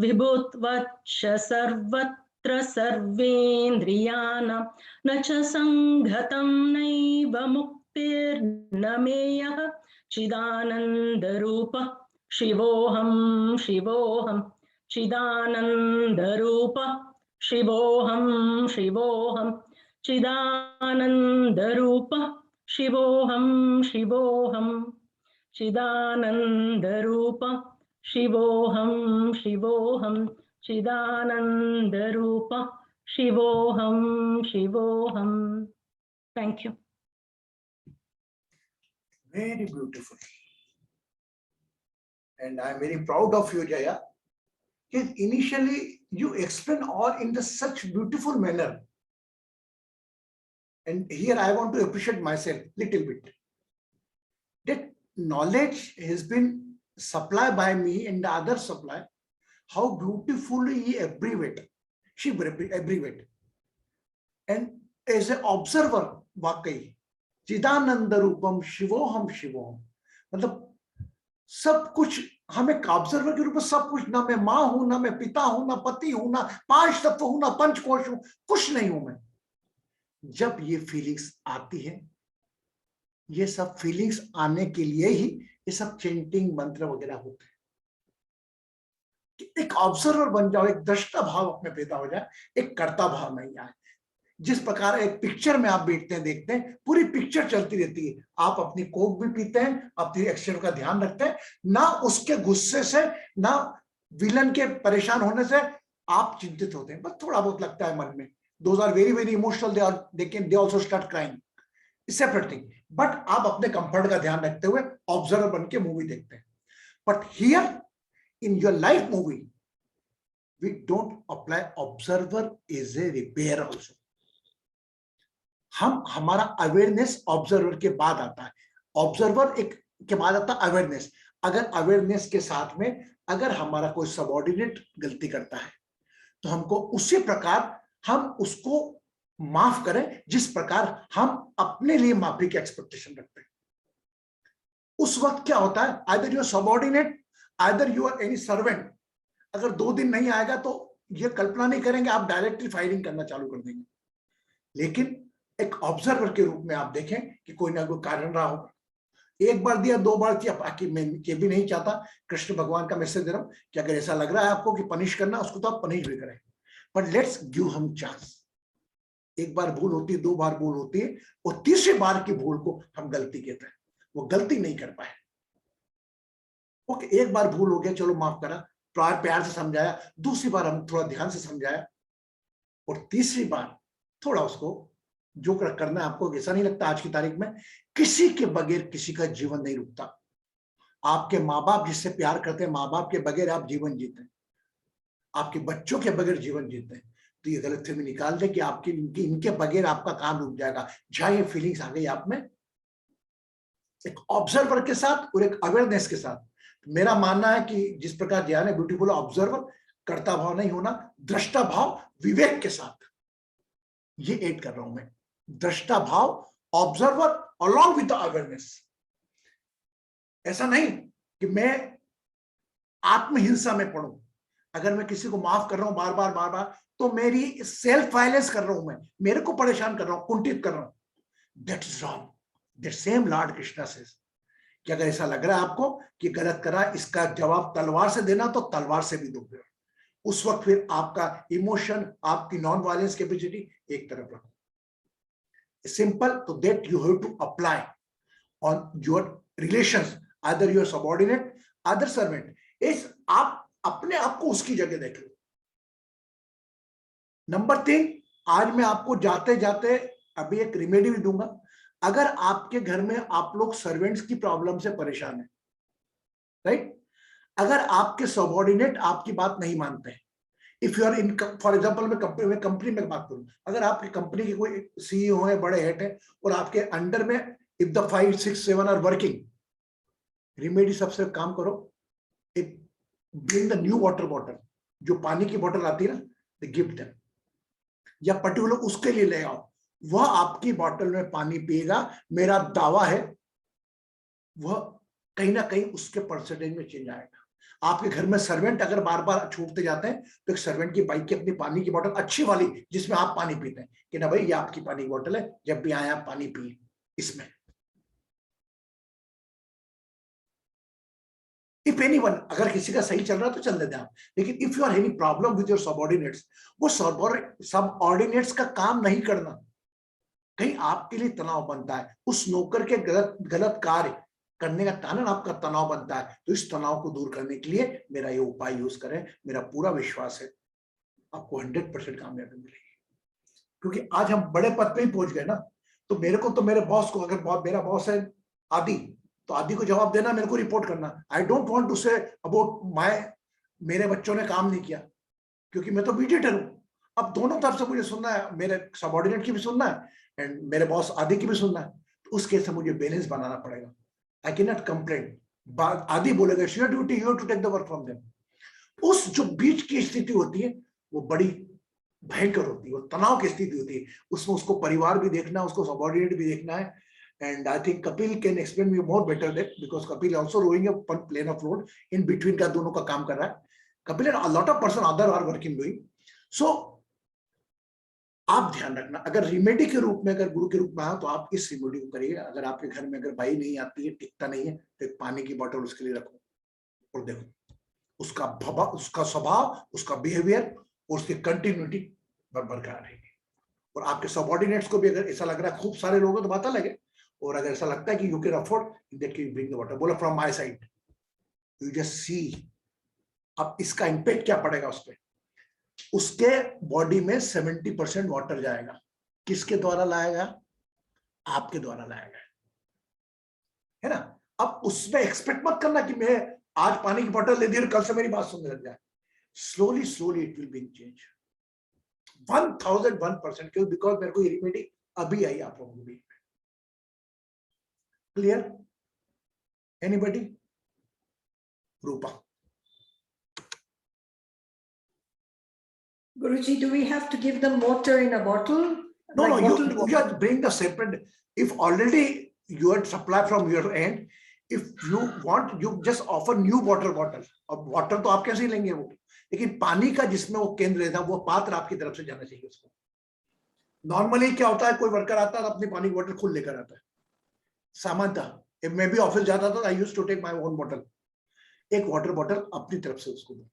विभुत्वच्च सर्वत्र सर्वेन्द्रियाणां न च संघतं नैव मुक्तिर्न मेयः चिदानंद रूप शिवोहम शिवोहम चिदानंद रूप शिवोहम शिवोहम चिदानंद रूप शिवोहम शिवोहम चिदानंद रूप शिवोहम शिवोहम चिदानंद रूप शिवोहम शिवोहम. Thank you. Very beautiful. And I'm very proud of you, Jaya. Initially, you explain all in such beautiful manner. And here I want to appreciate myself little bit. That knowledge has been supplied by me and the other supply. How beautifully he abbreviate. She abbreviate. And as an observer, वाकई चिदानंद रूपम शिवोहम शिवोहम, मतलब सब कुछ हम एक observer के रूप में सब कुछ, ना मैं माँ हूं, ना मैं पिता हूं, ना पति हूं, ना पांच तत्व हूं, ना पंचकोश हूं, कुछ नहीं हूं मैं. जब ये फीलिंग्स आती है, ये सब फीलिंग्स आने के लिए ही ये सब चेंटिंग मंत्र वगैरह होते हैं. एक ऑब्जर्वर बन जाओ, एक दृष्टा भाव अपने पैदा हो जाए, एक कर्ता भाव नहीं आए. जिस प्रकार एक पिक्चर में आप बैठते हैं, देखते हैं, पूरी पिक्चर चलती रहती है. आप अपनी कोक भी पीते हैं, अपनी एक्शन का ध्यान रखते हैं, ना उसके गुस्से से, ना विलन के परेशान होने से आप चिंतित होते हैं. बस थोड़ा बहुत लगता है मन में. Those are very, very emotional. They also start crying. It's separate thing. But आप अपने कंफर्ट का ध्यान रखते हुए ऑब्जर्वर बन के मूवी देखते हैं. But here in your life movie, we don't apply observer as a repair also. हम हमारा अवेयरनेस ऑब्जर्वर के बाद आता है. ऑब्जर्वर एक के बाद आता है अवेयरनेस. अगर अवेयरनेस के साथ में अगर हमारा कोई सबऑर्डिनेट गलती करता है तो हमको उसी प्रकार हम उसको माफ करें जिस प्रकार हम अपने लिए माफी की एक्सपेक्टेशन रखते हैं. उस वक्त क्या होता है, either your subordinate, either you are any servant. अगर 2 दिन नहीं आएगा तो ये कल्पना नहीं करेंगे, आप डायरेक्टली फायरिंग करना चालू कर देंगे. लेकिन एक ऑब्जर्वर के रूप में आप देखें कि कोई ना कोई कारण रहा होगा. एक बार दिया, 2 बार दिया, बाकी मैं ये भी नहीं चाहता. कृष्ण भगवान का मैसेज दे रहा हूं कि अगर ऐसा लग रहा है आपको कि पनिश करना, उसको तो आप पनिश भी करें. बट लेट्स गिव हम चांस. एक बार भूल होती है, 2 बार भूल होती है, और तीसरी बार की भूल को हम गलती कहते हैं. वो गलती नहीं कर पाए. ओके, एक बार भूल हो गया, चलो माफ करा, प्यार से समझाया. दूसरी बार हम थोड़ा ध्यान से समझाया, और तीसरी बार थोड़ा उसको जो करना है. आपको ऐसा नहीं लगता आज की तारीख में किसी के बगैर किसी का जीवन नहीं रुकता. आपके माँ बाप जिससे प्यार करते हैं, माँ बाप के बगैर आप जीवन जीते हैं, आपके बच्चों के बगैर जीवन जीते हैं. तो ये गलतफहमी निकाल दे कि आपकी इनके बगैर आपका काम रुक जाएगा. जहां ये फीलिंग्स आ गई आप में, एक ऑब्जर्वर के साथ और एक अवेयरनेस के साथ. मेरा मानना है कि जिस प्रकार जया ने ब्यूटीफुल ऑब्जर्वर, कर्ता भाव नहीं होना, दृष्टा भाव, विवेक के साथ ये ऐड कर रहा हूं मैं, दृष्टा भाव, observer along with the awareness. ऐसा नहीं कि मैं आत्महिंसा में पढ़ूं, अगर मैं किसी को माफ कर रहा हूं बार बार तो मेरी सेल्फ वायलेंस कर रहा हूं, मैं मेरे को परेशान कर रहा हूं, कुंठित कर रहा हूं। That is wrong. That same Lord Krishna says कि अगर ऐसा लग रहा है आपको कि गलत करा, इसका जवाब तलवार से देना तो तलवार से भी दोगे। उस वक्त फिर आपका इमोशन, आपकी नॉन वायलेंस कैपेसिटी एक तरफ रखो। सिंपल, तो that you have to apply on your relations, either your subordinate, other servant. इस आप अपने आप को उसकी जगह देख लो। नंबर 3, आज मैं आपको जाते जाते अभी एक रिमेडी भी दूंगा। अगर आपके घर में आप लोग सर्वेंट्स की प्रॉब्लम से परेशान है, राइट, अगर आपके सबऑर्डिनेट आपकी बात नहीं मानते हैं, if you are in, for example मैं कंपनी में बात करूं, अगर आपकी कंपनी के कोई सीईओ है, बड़े हेड है, और आपके अंडर में if the 5, 6, 7 are working, remedy सबसे काम करो, एक bring the new water bottle, जो पानी की बोतल आती है ना, गिफ्ट देम, या पर्टिकुलर उसके लिए ले आओ, वह आपकी बोतल में पानी पिएगा। मेरा दावा है वह कहीं ना कहीं उसके परसेंटेज में चेंज आएगा। आपके घर में सर्वेंट अगर बार बार छूटते जाते हैं, तो एक सर्वेंट की बाइक की अपनी पानी की बोतल अच्छी वाली, जिसमें आप पानी पीते हैं, कि ना भाई ये आपकी पानी की बोतल है, जब भी आए आप पानी पिए इसमें। इफ एनीवन, अगर किसी का सही चल रहा है तो चलने दें आप, लेकिन if you are having problem with your subordinates, वो सबऑर्डिनेट्स का काम नहीं करना, कहीं आपके लिए तनाव बनता है, उस नौकर के गलत कार्य करने का कारण आपका तनाव बनता है, तो इस तनाव को दूर करने के लिए मेरा ये उपाय यूज करें। मेरा पूरा विश्वास है आपको 100% कामयाबी मिलेगी, क्योंकि आज हम बड़े पद पे ही पहुंच गए ना। तो मेरे को, तो मेरे बॉस को, अगर मेरा बॉस है आदि, तो आदि को जवाब देना, मेरे को रिपोर्ट करना। I don't want to say about मेरे बच्चों ने काम नहीं किया, क्योंकि मैं तो मीडिएटर हूं। अब दोनों तरफ से मुझे सुनना है, मेरे सबऑर्डिनेट की भी सुनना है एंड मेरे बॉस आदि की भी सुनना है, तो उस केस में मुझे बैलेंस बनाना पड़ेगा। I can not complain. आदि बोलेगा it's your duty, you have to take the work from them. उस जो बीच की स्थिति होती है वो बड़ी भयंकर होती है, वो तनाव की स्थिति होती है। उसमें उसको परिवार भी देखना है, उसको सबऑर्डिनेट भी देखना है। And I think Kapil can explain me more better that, because Kapil also rowing a plane of road in between का दोनों का काम कर रहा है। Kapil and a lot of person other are working doing. So आप ध्यान रखना, अगर रिमेडी के रूप में, अगर गुरु के रूप में आए तो आप इस रिमेडी को करिए। अगर आपके घर में अगर बाई नहीं आती है, टिकता नहीं है, तो एक पानी की बोतल उसके लिए रखो और देखो उसका स्वभाव, उसका बिहेवियर और उसकी कंटिन्यूटी बरकरार रहेगी। और आपके सबऑर्डिनेट्स को भी अगर ऐसा लग रहा है, खूब सारे लोग हैं तो बात अलग है, और अगर ऐसा लगता है कि you can afford, that can bring the water, बोला from my side, you just see. अब इसका इंपैक्ट क्या पड़ेगा उस पर, उसके बॉडी में 70% वाटर जाएगा। किसके द्वारा लाया गया? आपके द्वारा लाया गया, है ना। अब उसमें एक्सपेक्ट मत करना कि मैं आज पानी की बोतल ले दी और कल से मेरी बात सुनने लग जाए। Slowly slowly it will be change 1001%, क्यों? बिकॉज मेरे को ये रेमेडी अभी आई आप लोगों को भी। Clear? Anybody? Rupa. Guruji, do we have to give them water in a bottle? No, Like no, bottled you water? just bring the serpent. If already you had supply from your end, if you want, you just offer new water bottle. अब water तो आप कैसे ही लेंगे वो, लेकिन पानी का जिसमें वो केंद्र रहता है, वो पात्र आपकी तरफ से जाना चाहिए उसको। नॉर्मली क्या होता है, कोई वर्कर आता है अपनी पानी की बोतल खुद लेकर आता है। सामान्यतः मैं भी ऑफिस जाता था, I used to take my own bottle, एक वाटर बॉटल अपनी तरफ से उसको दो।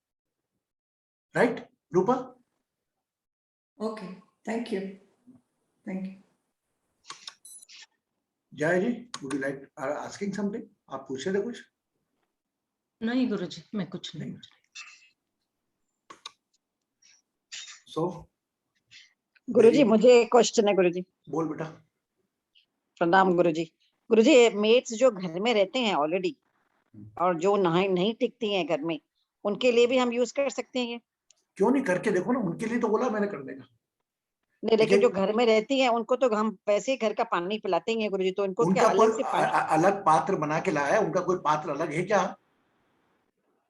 Right Rupa? Okay, thank you. Thank you. जय जी, would you like asking something? आप पूछ रहे थे कुछ? नहीं गुरुजी, मैं कुछ नहीं। So गुरुजी, मुझे एक क्वेश्चन है गुरुजी। बोल बेटा। प्रणाम गुरुजी। गुरुजी, मेट्स जो घर में रहते हैं ऑलरेडी और जो नहीं टिकती हैं घर में, उनके लिए भी हम यूज कर सकते हैं? क्यों नहीं, करके देखो ना, उनके लिए तो बोला मैंने करने का। नहीं, लेकिन जो घर में रहती हैं उनको तो हम वैसे ही घर का पानी पिलाते ही हैं गुरुजी, तो उनको क्या अलग से अलग पात्र बना के लाया है? उनका कोई पात्र अलग है क्या?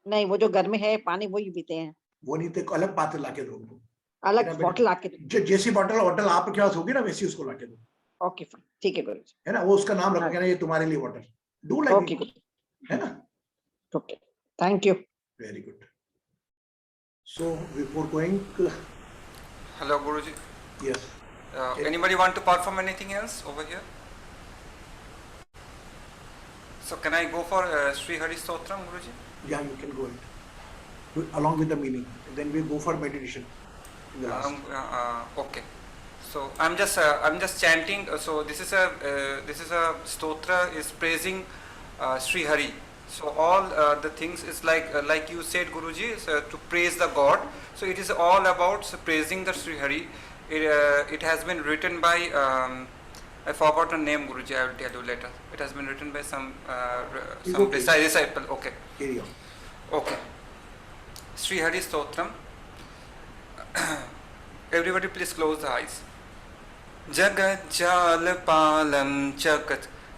नहीं, वो जो घर में है पानी वही पीते हैं। वो नहीं तो अलग पात्र ला के दो उनको। अलग बॉटल आके दो। जैसी बॉटल आपके पास होगी ना वैसी उसको लाके दो। ओके फाइन, ठीक है गुरुजी, है ना, वो उसका नाम रख के ना ये तुम्हारे लिए वाटर, डू लाइक ओके गुरुजी, है ना। Okay, thank you. Very good. So before going, Hello, Guruji. yes, Anybody want to perform anything else over here? So can I go for Sri Hari Stotram, Guruji? yeah, you can go ahead along with the meaning, then we go for meditation in the last. Okay. So I'm just chanting. So this is a stotra is praising Sri Hari. So all the things is like you said, Guruji, is, to praise the God. So it is all about praising the Sri Hari. It has been written by I forgot the name, Guruji. I will tell you later. It has been written by some disciple. Okay. Carry on. Okay. Sri Hari Stotram. Everybody please close the eyes. जगज्जालपालं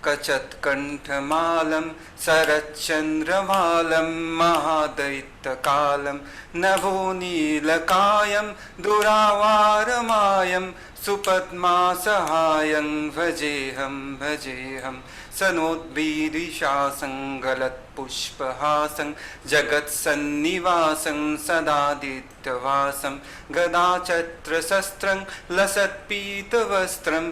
कचत्कण्ठमालं शरच्चन्द्रमालं महादैत्यकालं नभोनीलकायं दुरावारमायं सुपद्मासहायं भजेऽहं भजेऽहं सनोद्भीदिशासं गलत्पुष्पहासं जगत्सन्निवासं सदादित्यवासं गदाचत्रशस्त्रं लसत्पीतवस्त्रं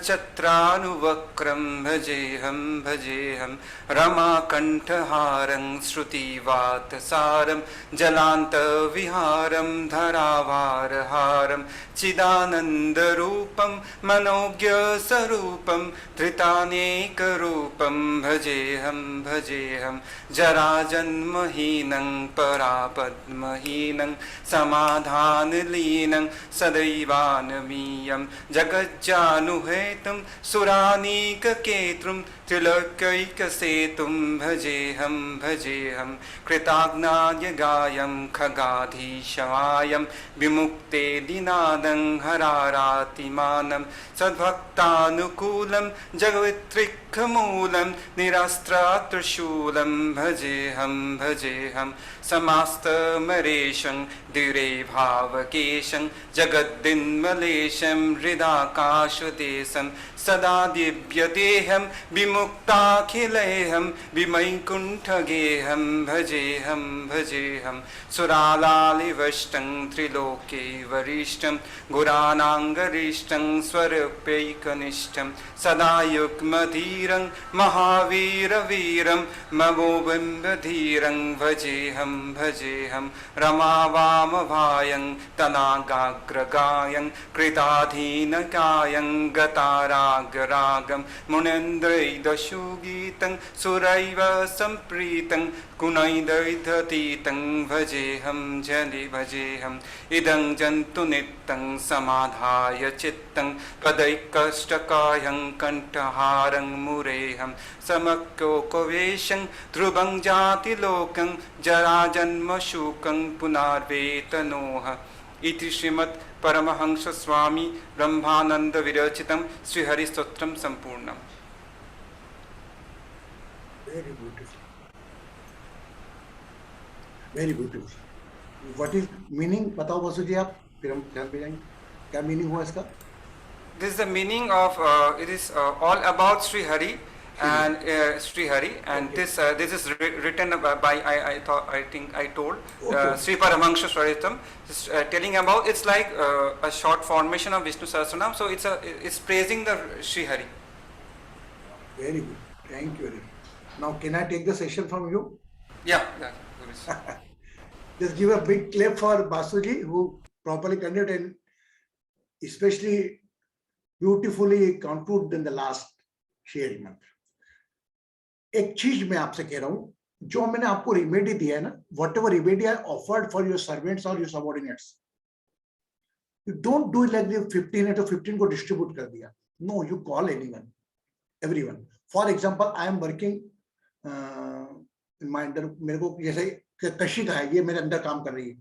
छत्रानुवक्रं भजेऽहं भजेऽहं रमाकण्ठहारं श्रुतिवातसारं जलान्तविहारं धरावारहारं चिदानन्दरूपं मनोज्ञस्वरूपं धृतानेकरूपं भजेऽहं भजेऽहं जराजन्महीनं परापद्महीनं समाधानलीनं सदैवानमीयं जगज्जानुहेतुं सुरानीककेतुं त्रिलोक्यैकसेतुं भजेऽहं भजेऽहं कृताज्ञायगायं खगाधीशवायं विमुक्ते दिनादं हरारातिमानं सद्भक्तानुकूलं जगवित्रिक्खमूलं निरास्त्रात्रिशूलं भजेऽहं भजेऽहं समास्तमरेशं दिरे भावकेशं जगद्दिन्मलेशं हृदाकाशदेशं सदा दिव्यतेऽहं विमुक्ताखिलेऽहं विमैकुण्ठगेऽहं भजेऽहं भजेऽहं सुरालालिवष्टं त्रिलोके वरिष्ठं गुरानाङ्गरिष्ठं स्वरूपैकनिष्ठं सदा युग्मधीरं महावीरवीरं ममोबिम्बधीरं भजेऽहं भजेऽहं रमावामभायं तनागाग्रगायं कृताधीनकायं गतारागरागं मुनीन्द्रैदशुगीतं सुरैव सम्प्रीतं गुणैदैधतीतं भजेऽहं जनि भजेऽहं इदं जन्तु नित्यं समाधाय चित्तं पदैकष्टकायं कण्ठहारं मुरेहं समक्योकवेशं ध्रुवं जातिलोकं जराजन्मशोकं पुनर्वेतनोह इति श्रीमद् परमहंस स्वामी ब्रह्मानंद विरचितं Shrihari stotram संपूर्णम। Very beautiful. Very beautiful. What is meaning? बताओ वासु जी आप, फिर हम ध्यान पे जाएंगे। क्या meaning हुआ इसका? This is the meaning of it is all about Sri Hari and Sri Hari, and Okay. this is written by I think I told Okay. Sri Paramahansa Swaritam, telling about it's like a short formation of Vishnu Sahasranam, so it's praising the Sri Hari. Very good. Thank you very much. Now can I take the session from you? Yeah. Just give a big clap for Basuji who properly conducted and especially beautifully concluded in the last shared mantra. एक चीज मैं आपसे कह रहा हूं, जो मैंने आपको रेमेडी दिया है ना, whatever remedy I offered for your servants or your subordinates, you don't do it like the 15 to 15 को distribute कर दिया. No, you call anyone, everyone. For example, I am working in my under, मेरे को जैसे कशिका है, ये मेरे अंदर काम कर रही है.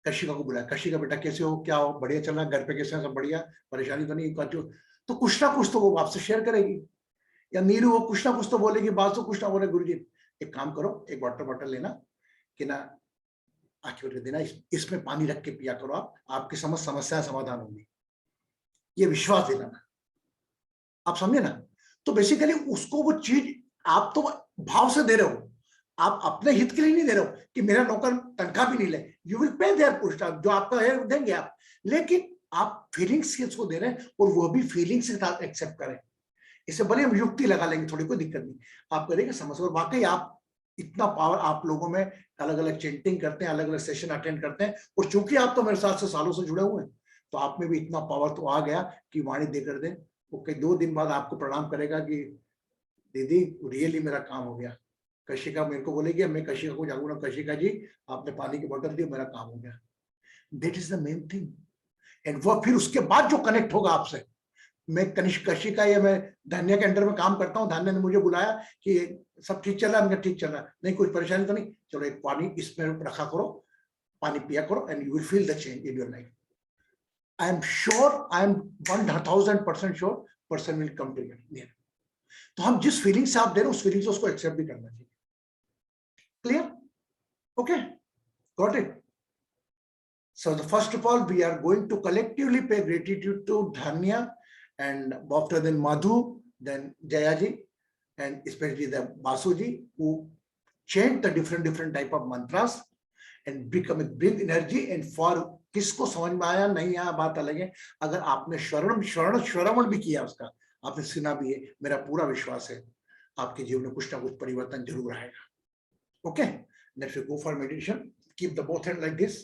कशिका को बुलाया, कशिका बेटा कैसे हो, क्या हो, बढ़िया चल रहा है, घर पे कैसे है, सब बढ़िया, परेशानी तो नहीं, तो कुछ ना कुछ तो वो आपसे शेयर करेगी. या नीरू वो कुछ ना कुछ तो बोलेगी, बात तो कुछ ना बोले. गुरुजी एक काम करो, एक वाटर बॉटल लेना कि ना आके बोल देना इसमें पानी रख के पिया करो, आपकी समस्या समाधान होगी, ये विश्वास दिलाना, आप समझे ना। तो बेसिकली उसको वो चीज आप तो भाव से दे रहे हो, आप अपने हित के लिए नहीं दे रहे हो कि मेरा नौकर तनख्वाह भी नहीं ले, यू विल पे देयर पुस्ट, जो आपका है देंगे आप, लेकिन आप फीलिंग्स के उसको दे रहे हैं और वो भी फीलिंग्स के साथ एक्सेप्ट करें। इससे बड़े हम युक्ति लगा लेंगे, थोड़ी कोई दिक्कत नहीं, आप करेंगे समझ। और वाकई आप इतना पावर आप लोगों में, अलग अलग चेंटिंग करते हैं, अलग अलग सेशन अटेंड करते हैं, और चूंकि आप तो मेरे साथ से सालों से जुड़े हुए हैं, तो आप में भी इतना पावर तो आ गया कि वाणी देकर दे, वो कई 2 दिन बाद आपको प्रणाम करेगा कि दीदी रियली मेरा काम हो गया। कशिका मेरे को बोलेगी, मैं कशिका को जाऊंगा, कशिका जी आपने पानी की बोतल दी, मेरा काम हो गया। That is the main thing. And वो फिर उसके बाद जो कनेक्ट होगा आपसे, मैं कशिका या मैं धन्य के अंडर में काम करता हूँ, धन्य ने मुझे बुलाया कि सब ठीक चल रहा है, ठीक चल रहा है, नहीं कुछ परेशानी तो नहीं, चलो एक पानी इसमें रखा करो, पानी पिया करो, and you will feel the change in your life. I am sure, I am 1000% sure person will come to your. तो हम जिस फीलिंग से आप दे रहे हो उस फीलिंग से उसको एक्सेप्ट भी करना चाहिए। Clear? Okay, got it? So the first of all, we are going to collectively pay gratitude to Dhanya, and after then Madhu, then Jayaji, and especially the Basuji, who chant the different type of mantras and bring energy. And for किसको समझ में आया नहीं आया बात अलग है, अगर आपने श्रवण भी किया, उसका आपने सुना भी है, मेरा पूरा विश्वास है आपके जीवन में कुछ ना कुछ परिवर्तन जरूर आएगा। Okay, next we go for meditation. Keep the both hand like this,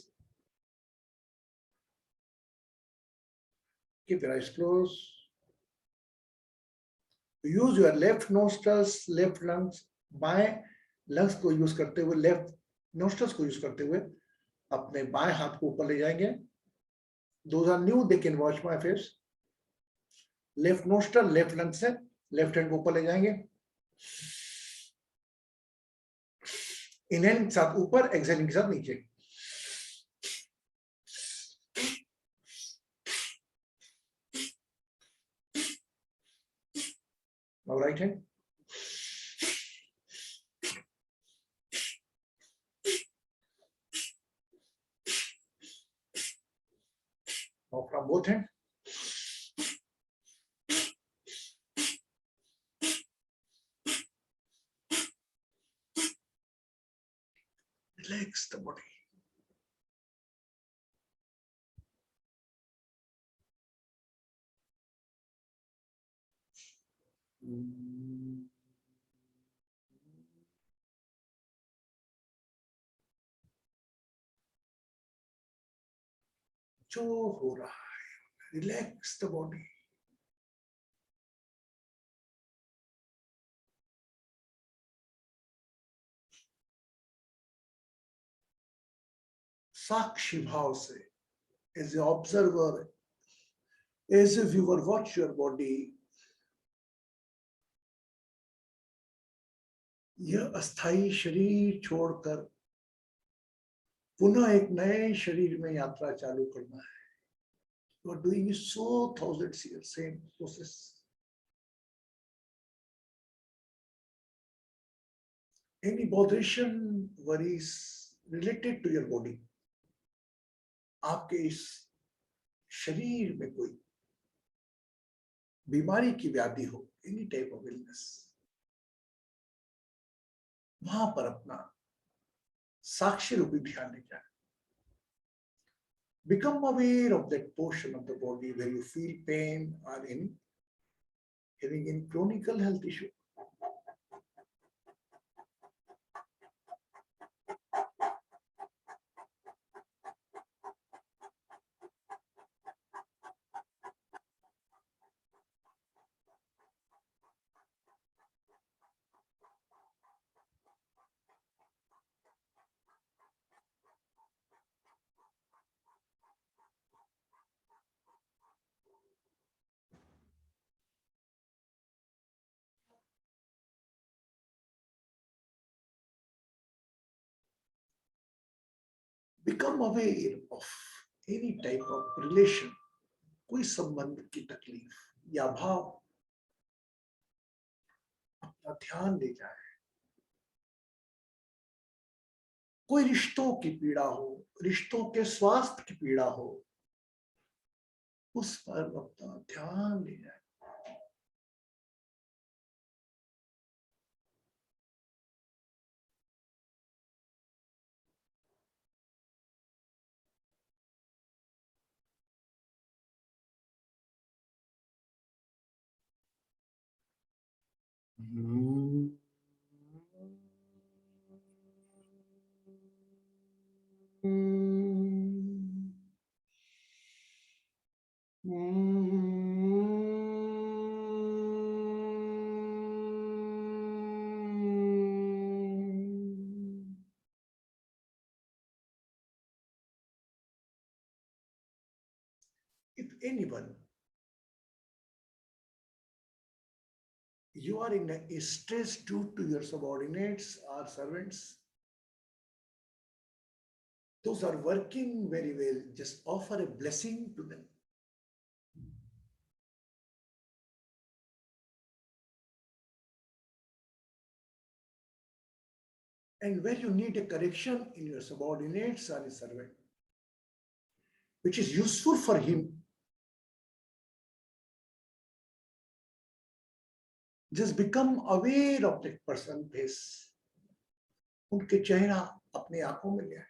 keep your eyes closed. Use your left nostrils, left lungs, बाएं लंग्स को यूज करते हुए, लेफ्ट नोस्ट्रल्स को यूज करते हुए अपने बाएं हाथ को ऊपर ले जाएंगे। Those are new, they can watch my face. Left nostril, left lung से लेफ्ट हैंड को ऊपर ले जाएंगे, इनहेलिंग के साथ ऊपर, एक्सहेलिंग के साथ नीचे। Now right hand. Now from both hands. Relax the body. जो हो रहा है, रिलैक्स द बॉडी। साक्षी भाव से, as an observer, as if you were watch your body, यह अस्थाई शरीर छोड़कर पुनः एक नए शरीर में यात्रा चालू करना है। You are doing it so thousands years, same process. Any botheration, worries related to your body, आपके इस शरीर में कोई बीमारी की व्याधि हो, any type of illness, वहां पर अपना साक्षी रूपी ध्यान ले जाए। Become aware of that portion of the body where you feel pain or having any chronic health issue. Become aware of any type of relation, कोई संबंध की तकलीफ या भाव, अपना ध्यान ले जाए। कोई रिश्तों की पीड़ा हो, रिश्तों के स्वास्थ्य की पीड़ा हो, उस पर अपना ध्यान ले जाए। If anyone, you are in a stress due to your subordinates or servants, those are working very well, just offer a blessing to them. And where you need a correction in your subordinates or a servant, which is useful for him, just become aware of that person's face. उनके चेहरा अपने आंखों में ले आए।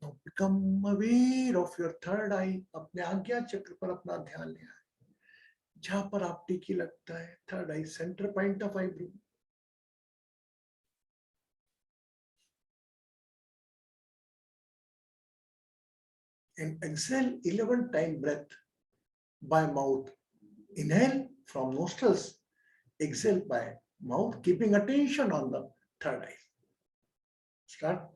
Now become aware of your third eye. अपने आज्ञा चक्र पर अपना ध्यान ले आए, जहां पर आप टिकी लगता है, third I, centre point of eyebrow. And exhale 11 times breath by mouth. Inhale from nostrils, exhale by mouth, keeping attention on the third eye. Start.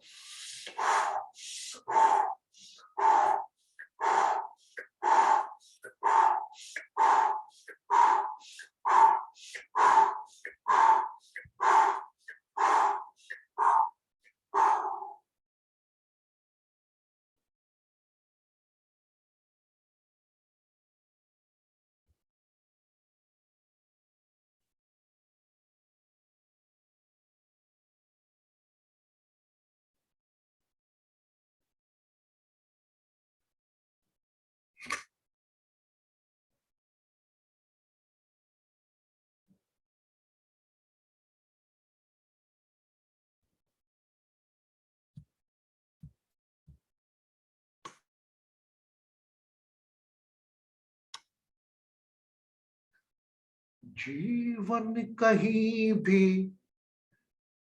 जीवन कहीं भी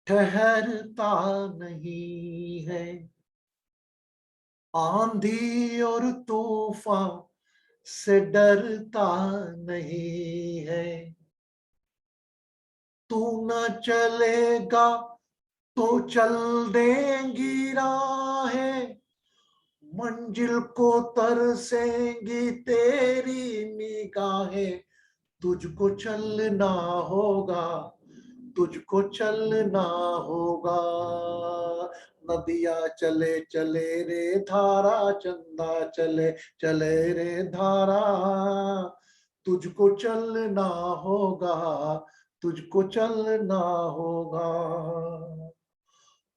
ठहरता नहीं है, आंधी और तूफान से डरता नहीं है। तू न चलेगा तो चल देंगी राहें, मंजिल को तरसेंगी तेरी निगाहें। तुझको चलना होगा, तुझको चलना होगा। नदिया चले चले रे धारा, चंदा चले चले रे धारा। तुझको चलना होगा, तुझको चलना होगा।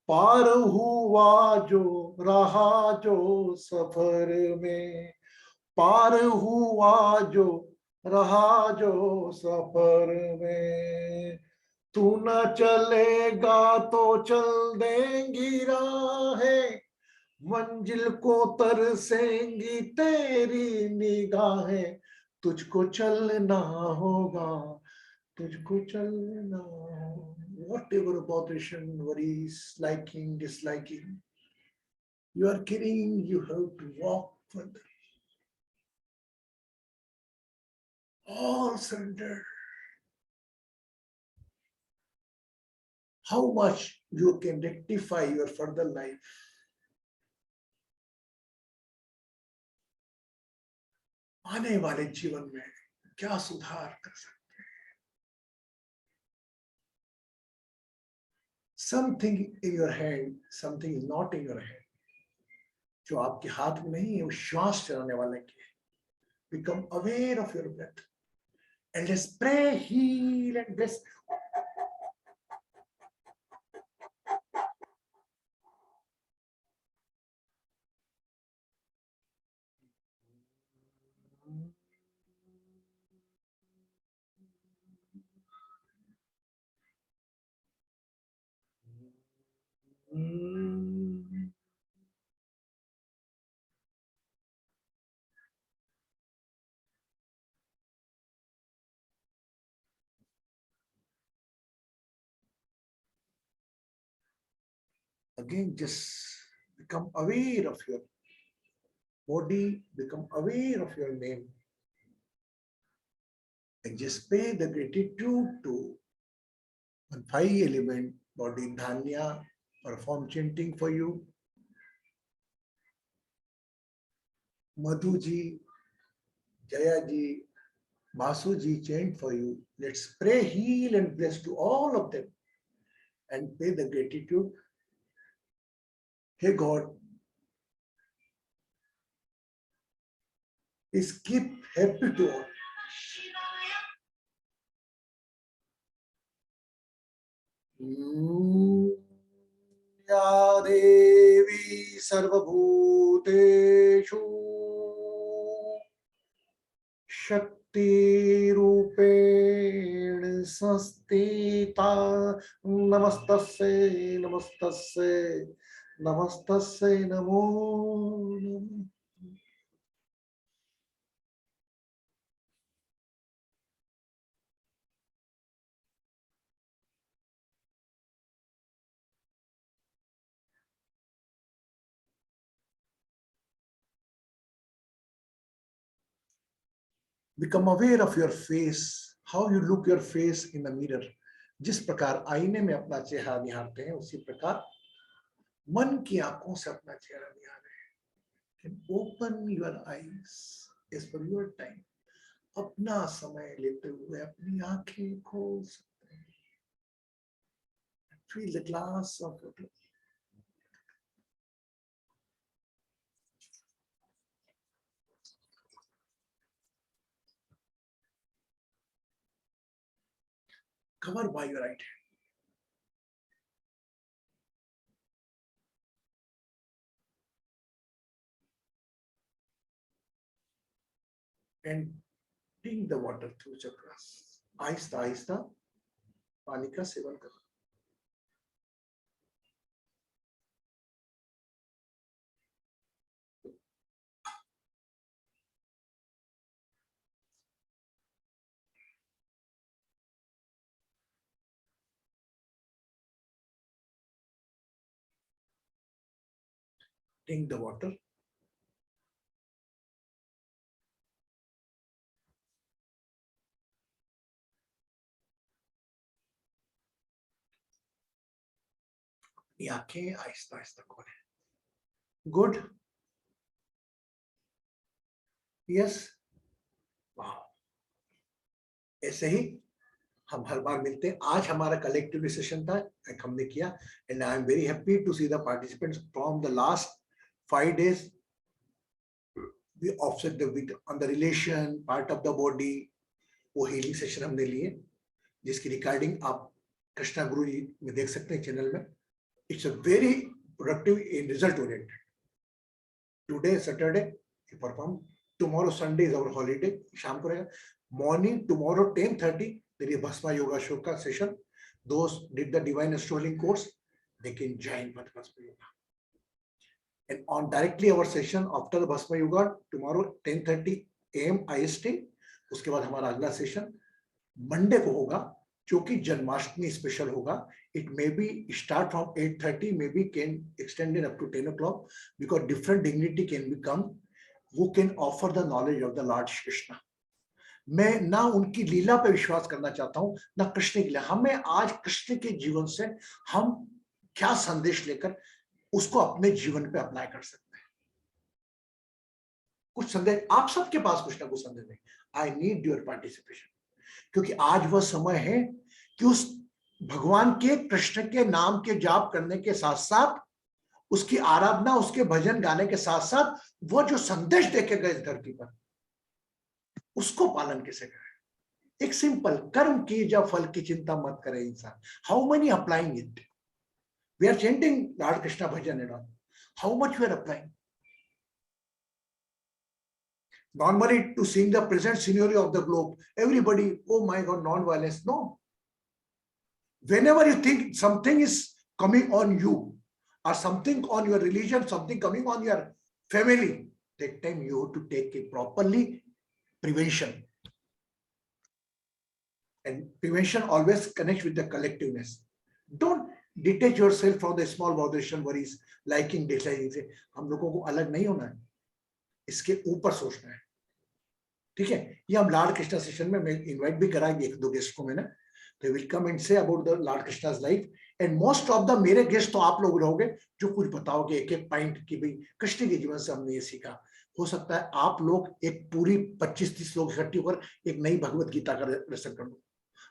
पार हुआ जो रहा जो सफर में, पार हुआ जो रहा जो सफर में। तू न चलेगा तो चल देंगी राहें, मंजिल को तरसेंगी तेरी निगाहें। तुझको चलना होगा, तुझको चलना होगा। Whatever botheration, worries, liking, disliking, you are carrying, you have to walk further. All surrender. how much you can rectify your further life. आने वाले जीवन में क्या सुधार कर सकते हैं? Something in your hand, something is not in your hand. जो आपके हाथ में नहीं है वो श्वास चलाने वाले की है. Become aware of your breath and let's pray, heal and bless. Again, just become aware of your body, become aware of your name, and just pay the gratitude to one 5-element body Dhanya, perform chanting for you. Madhuji, Jayaji, Basuji chant for you. Let's pray, heal and bless to all of them and pay the gratitude. Hey God, please keep happy to all. Ya Devi Sarvabhuteshu Shakti Rupen Sastita Namastasya Namastasya Namastasya Namo Namo. Become aware of your face, how you look your face in the mirror. जिस प्रकार आईने में अपना चेहरा निहारते हैं उसी प्रकार मन की आंखों से अपना चेहरा निहारें. Can open your eyes as per your time. अपना समय लेते हुए अपनी आंखें खोल सकते हैं. Fill the glass of water. Cover by your right hand and drink the water through chakras. Aahista Aahista पानी का सेवन करो. Drink the water. अपनी आंखें आहिस्ता आहिस्ता खोलें. Good. Yes. Wow. ऐसे ही हम हर बार मिलते हैं. आज हमारा कलेक्टिव सेशन था, हमने किया, and I am very happy to see the participants from the last 5 days. We offset the week on the relation part of the body. वो healing session हमने लिए, जिसकी रिकॉर्डिंग आप कृष्णा गुरु जी में देख सकते हैं चैनल में. It's a very productive and result oriented. Today Saturday we perform. Tomorrow Sunday is our holiday. शाम को रहेगा. Morning tomorrow 10:30 there is Bhasma Yoga show ka session. Those did the divine astrology course, they can join with Bhasma Yoga. And on directly our session after the Bhasma Yoga tomorrow 10:30 AM IST. उसके बाद हमारा अगला session Monday को होगा, जो कि Janmashtami special होगा. It may be start from 8:30, maybe can extend it up to 10 o'clock because different dignity can become who can offer the knowledge of the Lord Krishna. मैं ना उनकी लीला पे विश्वास करना चाहता हूं, ना कृष्ण की लीला। हमें आज कृष्ण के जीवन से हम क्या संदेश लेकर उसको अपने जीवन पे अप्लाई कर सकते हैं। कुछ संदेश आप सबके पास कुछ ना कुछ संदेश है। आई नीड योर पार्टिसिपेशन, क्योंकि आज वह समय है कि उस भगवान के कृष्ण के नाम के जाप करने के साथ साथ उसकी आराधना, उसके भजन गाने के साथ साथ वो जो संदेश देके गए इस धरती पर, उसको पालन कैसे करें। एक सिंपल कर्म की जब फल की चिंता मत करे इंसान। How many applying it? We are chanting Lord Krishna bhajan and all, how much we are applying? Normally to seeing the present scenario of the globe, everybody, oh my God, non-violence. No. Whenever you think something is coming on you, or something on your religion, something coming on your family, that time you have to take it properly. Prevention. And prevention always connects with the collectiveness. Don't detach yourself from the small botheration worries, liking, disliking से हम लोगों को अलग नहीं होना है, इसके ऊपर सोचना है। ठीक है, ये हम लॉर्ड कृष्णा सेशन में मैं इनवाइट भी करा एक दो गेस्ट को मैंने, they will come and say about the Lord Krishna's life, and most of the मेरे गेस्ट तो आप लोग रहोगे जो कुछ बताओगे एक एक पॉइंट की भाई कृष्ण के जीवन से हमने ये सीखा। हो सकता है आप लोग एक पूरी 25-30 लोग इकट्ठी होकर एक नई भगवत गीता का दर्शन कर लो।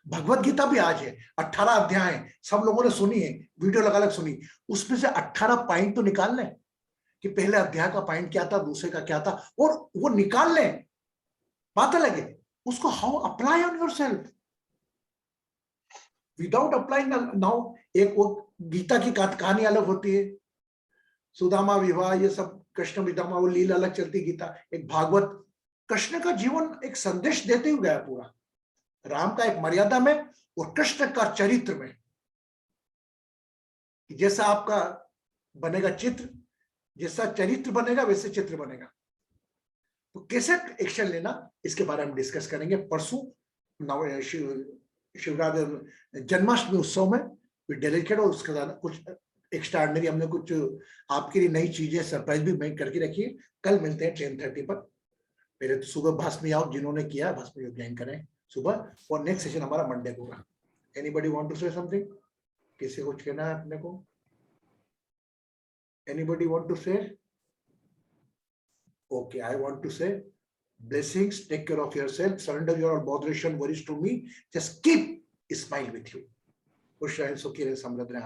भगवत गीता भी आज है, 18 अध्याय है, सब लोगों ने सुनी है, वीडियो लगा सुनी, उसमें से 18 पॉइंट तो निकाल लें कि पहले अध्याय का पॉइंट क्या था, दूसरे का क्या था, और वो निकाल लें, बात अलग है। उसको how apply on yourself without applying. Now एक वो गीता की कहानी अलग होती है, सुदामा विवाह, ये सब कृष्ण विदामा वो लीला अलग चलती गीता। एक भागवत, कृष्ण का जीवन एक संदेश देते हुए गया पूरा, राम का एक मर्यादा में और कृष्ण का चरित्र में। जैसा आपका बनेगा चित्र, जैसा चरित्र बनेगा वैसे चित्र बनेगा। तो कैसे एक्शन लेना, इसके बारे में हम डिस्कस करेंगे परसों शिवरात्रि जन्माष्टमी उत्सव में भी डेलीकेट, और उसके बाद कुछ एक्स्ट्राऑर्डिनरी हमने कुछ आपके लिए नई चीजें सरप्राइज भी मैं करके रखी है। कल मिलते हैं 10:30 पर। पहले तो सुबह भस्म योग जिन्होंने किया भस्म योग ज्वाइन करें सुबह, और नेक्स्ट सेशन हमारा मंडे को होगा। Anybody want to say something? किसी को कुछ कहना है अपने को? Anybody want to say? Okay, I want to say blessings, take care of yourself, surrender your botheration, worries to me, just keep a smile with you. Push and Sukhi Samradra.